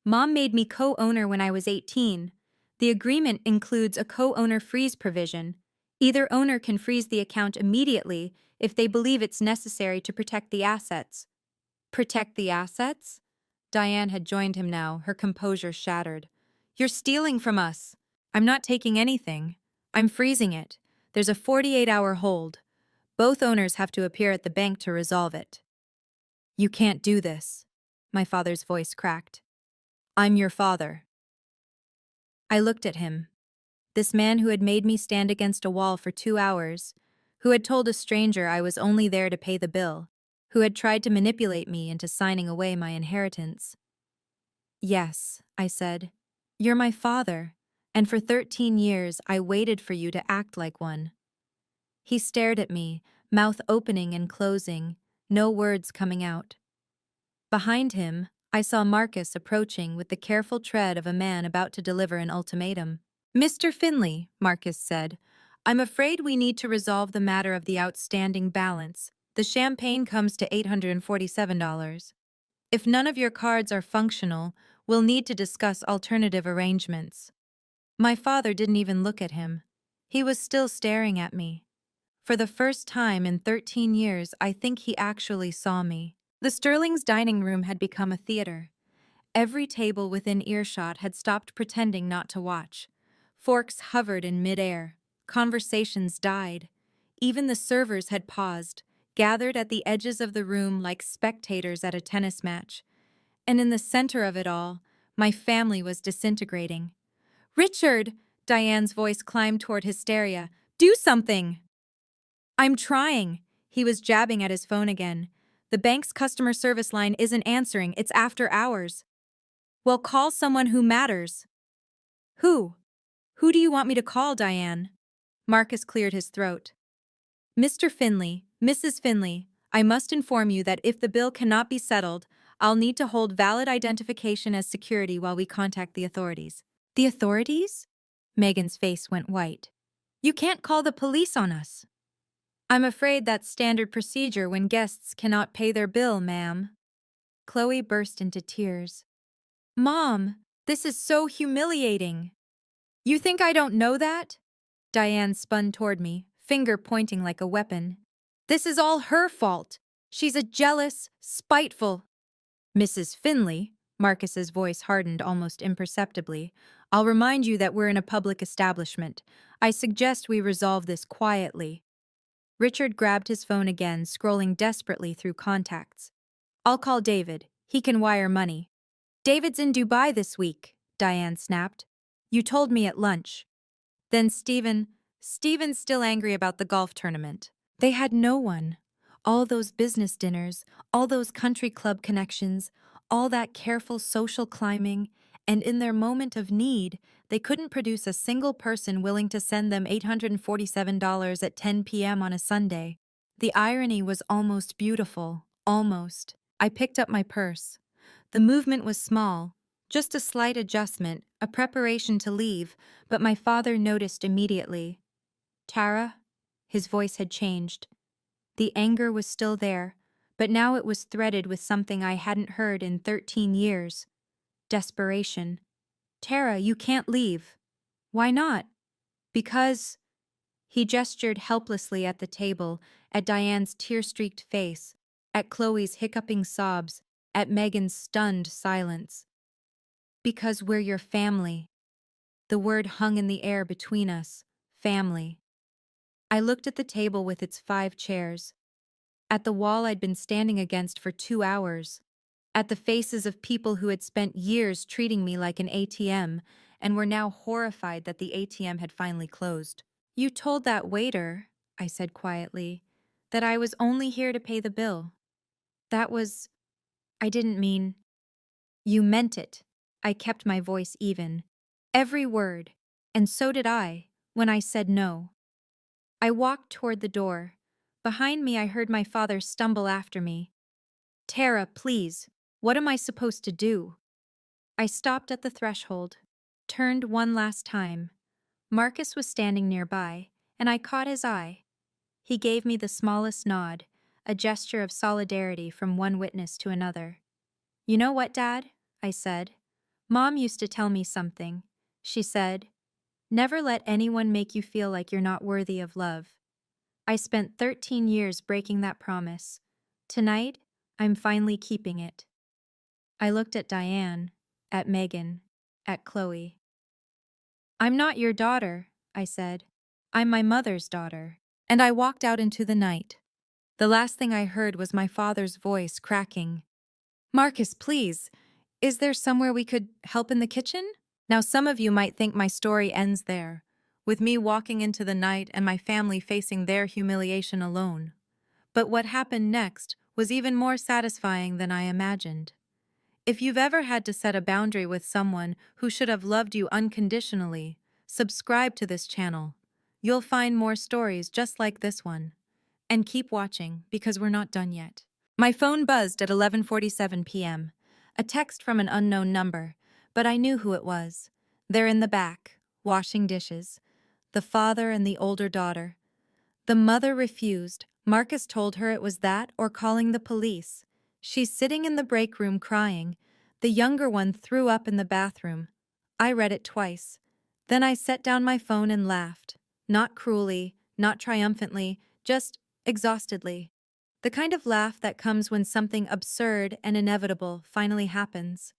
Mom made me co-owner when I was 18. The agreement includes a co-owner freeze provision. Either owner can freeze the account immediately if they believe it's necessary to protect the assets. Protect the assets? Diane had joined him now, her composure shattered. You're stealing from us. I'm not taking anything. I'm freezing it. There's a 48-hour hold. Both owners have to appear at the bank to resolve it. You can't do this. My father's voice cracked. I'm your father. I looked at him. This man who had made me stand against a wall for 2 hours, who had told a stranger I was only there to pay the bill, who had tried to manipulate me into signing away my inheritance. Yes, I said. You're my father, and for 13 years I waited for you to act like one. He stared at me, mouth opening and closing, no words coming out. Behind him, I saw Marcus approaching with the careful tread of a man about to deliver an ultimatum. Mr. Finley, Marcus said, I'm afraid we need to resolve the matter of the outstanding balance. The champagne comes to $847. If none of your cards are functional, we'll need to discuss alternative arrangements. My father didn't even look at him. He was still staring at me. For the first time in 13 years, I think he actually saw me. The Sterling's dining room had become a theater. Every table within earshot had stopped pretending not to watch. Forks hovered in midair. Conversations died. Even the servers had paused, gathered at the edges of the room like spectators at a tennis match. And in the center of it all, my family was disintegrating. "Richard!" Diane's voice climbed toward hysteria. "Do something!" "I'm trying." He was jabbing at his phone again. "The bank's customer service line isn't answering, it's after hours." "Well, call someone who matters." "Who? Who do you want me to call, Diane?" Marcus cleared his throat. "Mr. Finley, Mrs. Finley, I must inform you that if the bill cannot be settled, I'll need to hold valid identification as security while we contact the authorities." "The authorities?" Megan's face went white. "You can't call the police on us." "I'm afraid that's standard procedure when guests cannot pay their bill, ma'am." Chloe burst into tears. "Mom, this is so humiliating." "You think I don't know that?" Diane spun toward me, finger pointing like a weapon. "This is all her fault. She's a jealous, spiteful—" "Mrs. Finley," Marcus's voice hardened almost imperceptibly, "I'll remind you that we're in a public establishment. I suggest we resolve this quietly." Richard grabbed his phone again, scrolling desperately through contacts. "I'll call David. He can wire money." "David's in Dubai this week," Diane snapped. "You told me at lunch." Then Steven's still angry about the golf tournament. They had no one. All those business dinners, all those country club connections, all that careful social climbing, and in their moment of need, they couldn't produce a single person willing to send them $847 at 10 p.m. on a Sunday. The irony was almost beautiful, almost. I picked up my purse. The movement was small, just a slight adjustment, a preparation to leave, but my father noticed immediately. "Tara?" His voice had changed. The anger was still there, but now it was threaded with something I hadn't heard in 13 years. Desperation. "Tara, you can't leave." "Why not?" "Because—" He gestured helplessly at the table, at Diane's tear-streaked face, at Chloe's hiccuping sobs, at Megan's stunned silence. "Because we're your family." The word hung in the air between us. Family. I looked at the table with its 5 chairs, at the wall I'd been standing against for 2 hours, at the faces of people who had spent years treating me like an ATM and were now horrified that the ATM had finally closed. "You told that waiter," I said quietly, "that I was only here to pay the bill. That was— I didn't mean—" "You meant it." I kept my voice even. "Every word. And so did I, when I said no." I walked toward the door. Behind me I heard my father stumble after me. "Tara, please, what am I supposed to do?" I stopped at the threshold, turned one last time. Marcus was standing nearby, and I caught his eye. He gave me the smallest nod, a gesture of solidarity from one witness to another. "You know what, Dad?" I said. "Mom used to tell me something. She said, 'Never let anyone make you feel like you're not worthy of love.' I spent 13 years breaking that promise. Tonight, I'm finally keeping it." I looked at Diane, at Megan, at Chloe. "I'm not your daughter," I said. "I'm my mother's daughter." And I walked out into the night. The last thing I heard was my father's voice cracking. "Marcus, please, is there somewhere we could help in the kitchen?" Now, some of you might think my story ends there, with me walking into the night and my family facing their humiliation alone. But what happened next was even more satisfying than I imagined. If you've ever had to set a boundary with someone who should have loved you unconditionally, subscribe to this channel. You'll find more stories just like this one. And keep watching, because we're not done yet. My phone buzzed at 11:47 p.m. A text from an unknown number, but I knew who it was. They're in the back, washing dishes. The father and the older daughter. The mother refused. Marcus told her it was that or calling the police. She's sitting in the break room crying. The younger one threw up in the bathroom. I read it twice. Then I set down my phone and laughed. Not cruelly, not triumphantly, Just exhaustedly. The kind of laugh that comes when something absurd and inevitable finally happens.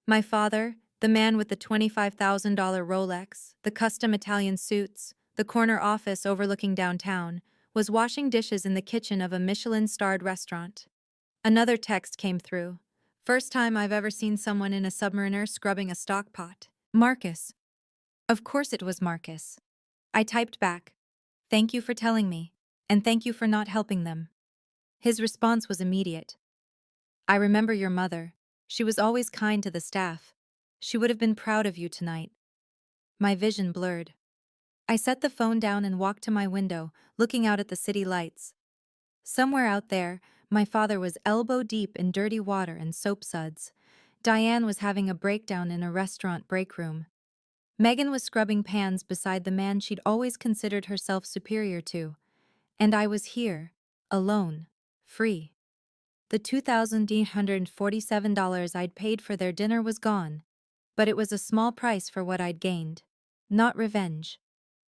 My father, the man with the $25,000 Rolex, the custom Italian suits, the corner office overlooking downtown, was washing dishes in the kitchen of a Michelin-starred restaurant. Another text came through. First time I've ever seen someone in a Submariner scrubbing a stock pot. Marcus. Of course it was Marcus. I typed back, "Thank you for telling me, and thank you for not helping them." His response was immediate. "I remember your mother. She was always kind to the staff. She would have been proud of you tonight." My vision blurred. I set the phone down and walked to my window, looking out at the city lights. Somewhere out there, my father was elbow deep in dirty water and soap suds. Diane was having a breakdown in a restaurant break room. Megan was scrubbing pans beside the man she'd always considered herself superior to. And I was here, alone, free. The $2,847 I'd paid for their dinner was gone, but it was a small price for what I'd gained. Not revenge.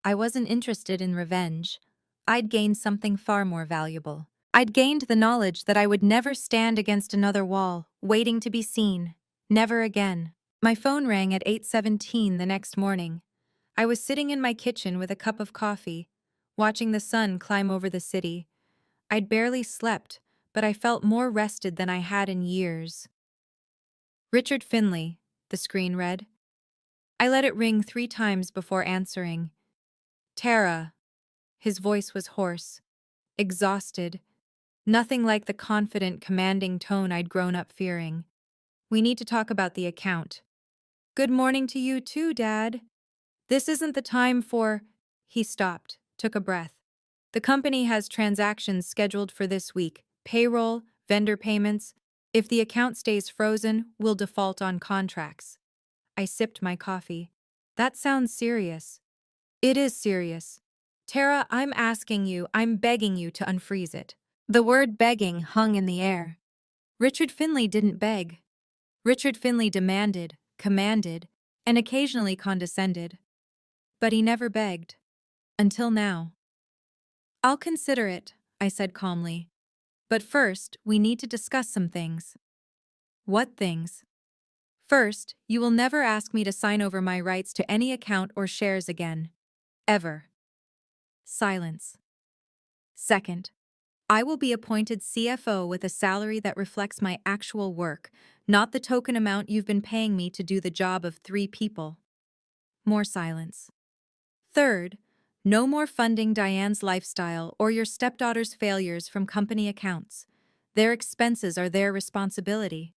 I wasn't interested in revenge. I'd gained something far more valuable. I'd gained the knowledge that I would never stand against another wall, waiting to be seen. Never again. My phone rang at 8:17 the next morning. I was sitting in my kitchen with a cup of coffee, watching the sun climb over the city. I'd barely slept, but I felt more rested than I had in years. "Richard Finley," the screen read. I let it ring 3 times before answering. "Tara." His voice was hoarse, exhausted, nothing like the confident, commanding tone I'd grown up fearing. "We need to talk about the account." "Good morning to you too, Dad. This isn't the time for—" He stopped, took a breath. "The company has transactions scheduled for this week. Payroll, vendor payments. If the account stays frozen, we'll default on contracts." I sipped my coffee. "That sounds serious." "It is serious. Tara, I'm asking you, I'm begging you to unfreeze it." The word begging hung in the air. Richard Finley didn't beg. Richard Finley demanded, commanded, and occasionally condescended. But he never begged. Until now. "I'll consider it," I said calmly. "But first, we need to discuss some things." "What things?" "First, you will never ask me to sign over my rights to any account or shares again. Ever." Silence. "Second, I will be appointed CFO with a salary that reflects my actual work, not the token amount you've been paying me to do the job of 3 people." More silence. "Third, no more funding Diane's lifestyle or your stepdaughter's failures from company accounts. Their expenses are their responsibility."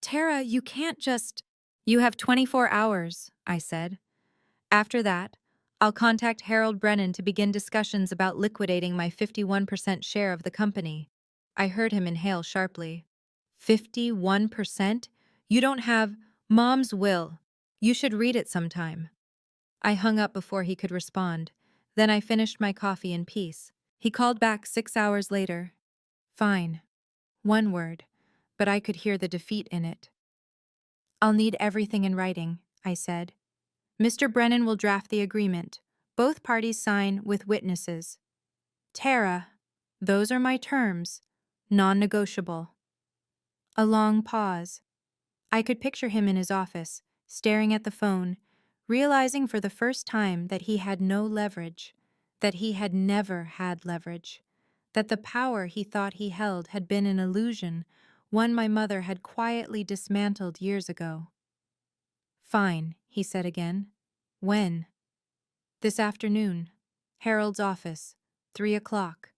"Tara, you can't just—" "You have 24 hours," I said. "After that, I'll contact Harold Brennan to begin discussions about liquidating my 51% share of the company." I heard him inhale sharply. 51%? You don't have— Mom's will. You should read it sometime." I hung up before he could respond. Then I finished my coffee in peace. He called back 6 hours later. "Fine." One word, but I could hear the defeat in it. "I'll need everything in writing," I said. "Mr. Brennan will draft the agreement. Both parties sign with witnesses." "Tara, those are my terms. Non-negotiable." A long pause. I could picture him in his office, staring at the phone, realizing for the first time that he had no leverage, that he had never had leverage, that the power he thought he held had been an illusion, one my mother had quietly dismantled years ago. "Fine," he said again. "When?" "This afternoon. Harold's office. 3 o'clock."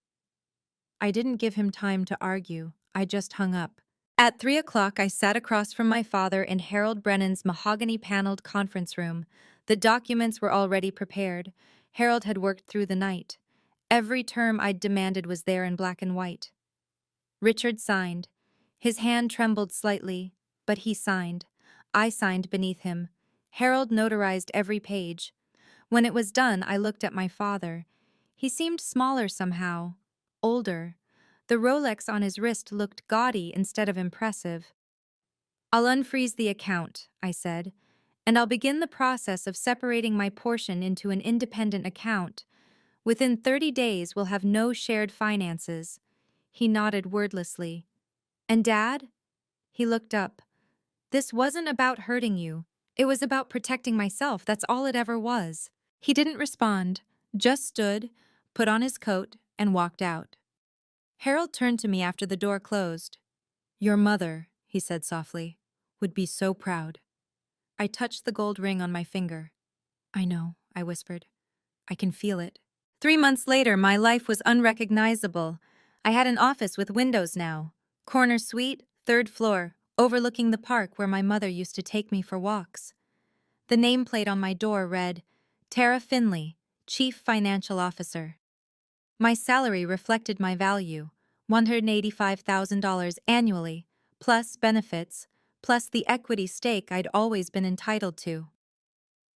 I didn't give him time to argue. I just hung up. At 3 o'clock, I sat across from my father in Harold Brennan's mahogany-paneled conference room. The documents were already prepared. Harold had worked through the night. Every term I'd demanded was there in black and white. Richard signed. His hand trembled slightly, but he signed. I signed beneath him. Harold notarized every page. When it was done, I looked at my father. He seemed smaller somehow, older. The Rolex on his wrist looked gaudy instead of impressive. "I'll unfreeze the account," I said, "and I'll begin the process of separating my portion into an independent account. Within 30 days, we'll have no shared finances. He nodded wordlessly. And Dad? He looked up. This wasn't about hurting you. It was about protecting myself. That's all it ever was. He didn't respond, just stood, put on his coat, and walked out. Harold turned to me after the door closed. Your mother, he said softly, would be so proud. I touched the gold ring on my finger. I know, I whispered. I can feel it. 3 months later, my life was unrecognizable. I had an office with windows now. Corner suite, 3rd floor, overlooking the park where my mother used to take me for walks. The nameplate on my door read, Tara Finley, Chief Financial Officer. My salary reflected my value, $185,000 annually, plus benefits, plus the equity stake I'd always been entitled to.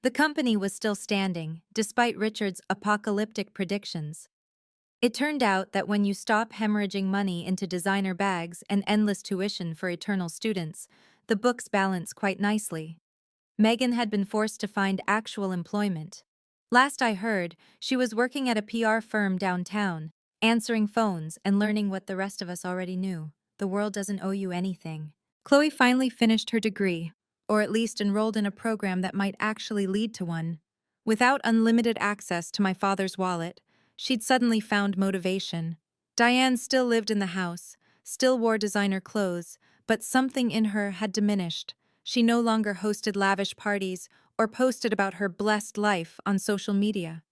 The company was still standing, despite Richard's apocalyptic predictions. It turned out that when you stop hemorrhaging money into designer bags and endless tuition for eternal students, the books balance quite nicely. Megan had been forced to find actual employment. Last I heard, she was working at a PR firm downtown, answering phones and learning what the rest of us already knew. The world doesn't owe you anything. Chloe finally finished her degree, or at least enrolled in a program that might actually lead to one. Without unlimited access to my father's wallet, she'd suddenly found motivation. Diane still lived in the house, still wore designer clothes, but something in her had diminished. She no longer hosted lavish parties or posted about her blessed life on social media.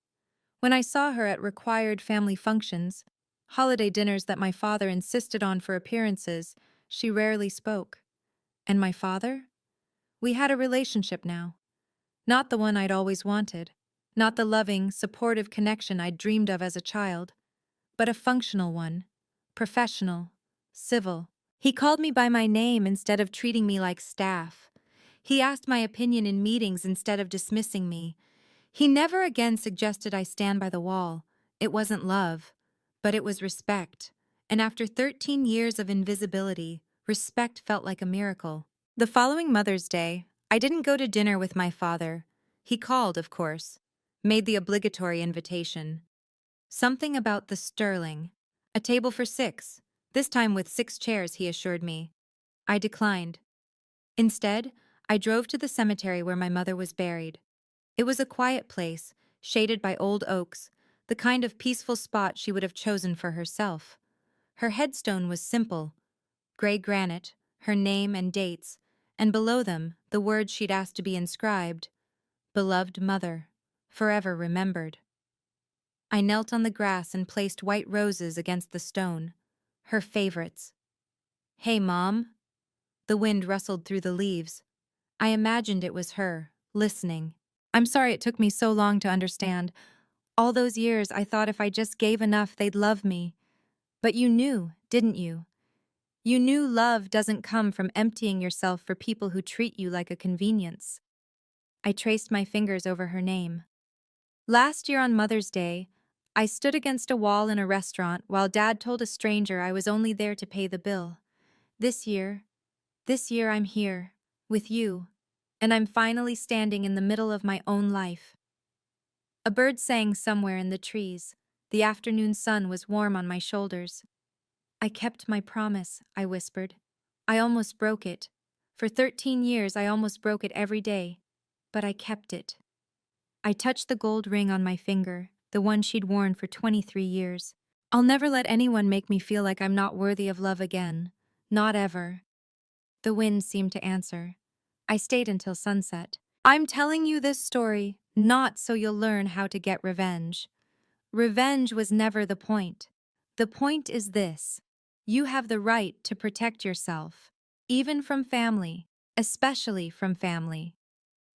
When I saw her at required family functions, holiday dinners that my father insisted on for appearances, she rarely spoke. And my father? We had a relationship now. Not the one I'd always wanted, not the loving, supportive connection I'd dreamed of as a child, but a functional one, professional, civil. He called me by my name instead of treating me like staff. He asked my opinion in meetings instead of dismissing me. He never again suggested I stand by the wall. It wasn't love, but it was respect. And after 13 years of invisibility, respect felt like a miracle. The following Mother's Day, I didn't go to dinner with my father. He called, of course, made the obligatory invitation. Something about the Sterling. A table for 6, this time with 6 chairs, he assured me. I declined. Instead, I drove to the cemetery where my mother was buried. It was a quiet place, shaded by old oaks, the kind of peaceful spot she would have chosen for herself. Her headstone was simple, gray granite, her name and dates, and below them the words she'd asked to be inscribed, Beloved Mother, forever remembered. I knelt on the grass and placed white roses against the stone, her favorites. Hey, Mom. The wind rustled through the leaves. I imagined it was her, listening. I'm sorry it took me so long to understand. All those years I thought if I just gave enough they'd love me. But you knew, didn't you? You knew love doesn't come from emptying yourself for people who treat you like a convenience. I traced my fingers over her name. Last year on Mother's Day, I stood against a wall in a restaurant while Dad told a stranger I was only there to pay the bill. This year I'm here, with you, and I'm finally standing in the middle of my own life. A bird sang somewhere in the trees. The afternoon sun was warm on my shoulders. I kept my promise, I whispered. I almost broke it. For 13 years I almost broke it every day, but I kept it. I touched the gold ring on my finger, the one she'd worn for 23 years. I'll never let anyone make me feel like I'm not worthy of love again. Not ever. The wind seemed to answer. I stayed until sunset. I'm telling you this story not so you'll learn how to get revenge. Revenge was never the point. The point is this. You have the right to protect yourself, even from family, especially from family.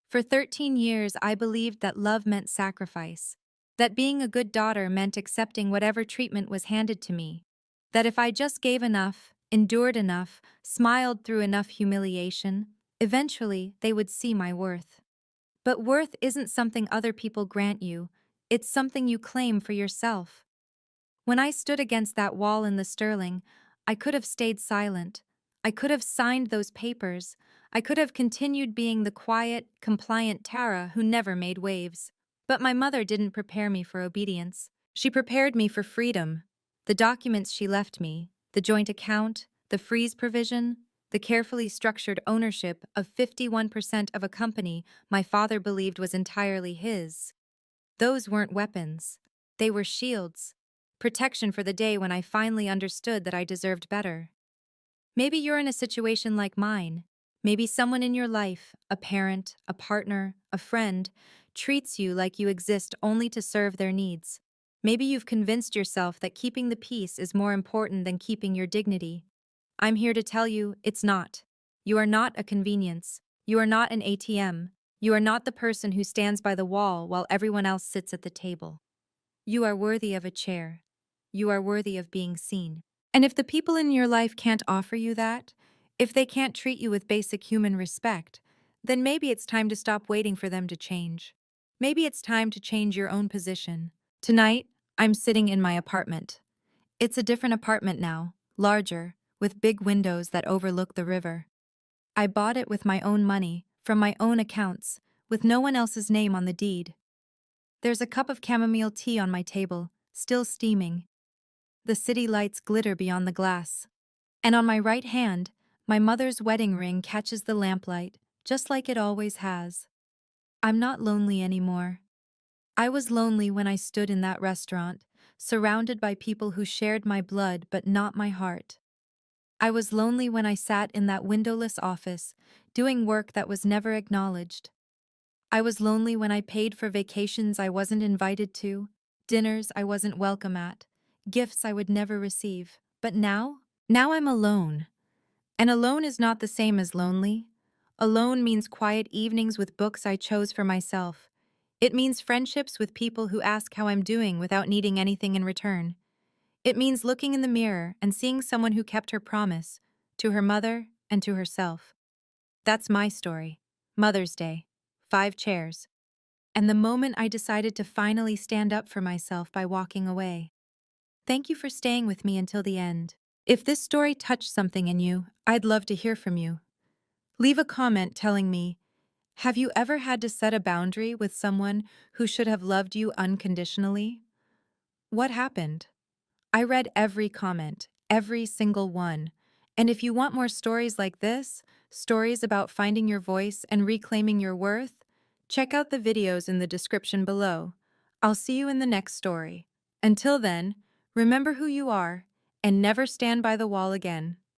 For 13 years, I believed that love meant sacrifice, that being a good daughter meant accepting whatever treatment was handed to me, that if I just gave enough, endured enough, smiled through enough humiliation, eventually they would see my worth. But worth isn't something other people grant you, it's something you claim for yourself. When I stood against that wall in the Sterling, I could have stayed silent. I could have signed those papers. I could have continued being the quiet, compliant Tara who never made waves. But my mother didn't prepare me for obedience. She prepared me for freedom. The documents she left me, the joint account, the freeze provision, the carefully structured ownership of 51% of a company my father believed was entirely his. Those weren't weapons. They were shields. Protection for the day when I finally understood that I deserved better. Maybe you're in a situation like mine. Maybe someone in your life, a parent, a partner, a friend, treats you like you exist only to serve their needs. Maybe you've convinced yourself that keeping the peace is more important than keeping your dignity. I'm here to tell you it's not. You are not a convenience. You are not an ATM. You are not the person who stands by the wall while everyone else sits at the table. You are worthy of a chair. You are worthy of being seen. And if the people in your life can't offer you that, if they can't treat you with basic human respect, then maybe it's time to stop waiting for them to change. Maybe it's time to change your own position. Tonight, I'm sitting in my apartment. It's a different apartment now, larger, with big windows that overlook the river. I bought it with my own money, from my own accounts, with no one else's name on the deed. There's a cup of chamomile tea on my table, still steaming. The city lights glitter beyond the glass. And on my right hand, my mother's wedding ring catches the lamplight, just like it always has. I'm not lonely anymore. I was lonely when I stood in that restaurant, surrounded by people who shared my blood but not my heart. I was lonely when I sat in that windowless office, doing work that was never acknowledged. I was lonely when I paid for vacations I wasn't invited to, dinners I wasn't welcome at, gifts I would never receive. But now I'm alone. And alone is not the same as lonely. Alone means quiet evenings with books I chose for myself. It means friendships with people who ask how I'm doing without needing anything in return. It means looking in the mirror and seeing someone who kept her promise, to her mother and to herself. That's my story. Mother's Day. 5 chairs. And the moment I decided to finally stand up for myself by walking away. Thank you for staying with me until the end. If this story touched something in you, I'd love to hear from you. Leave a comment telling me, have you ever had to set a boundary with someone who should have loved you unconditionally? What happened? I read every comment, every single one. And if you want more stories like this, stories about finding your voice and reclaiming your worth, check out the videos in the description below. I'll see you in the next story. Until then, remember who you are and never stand by the wall again.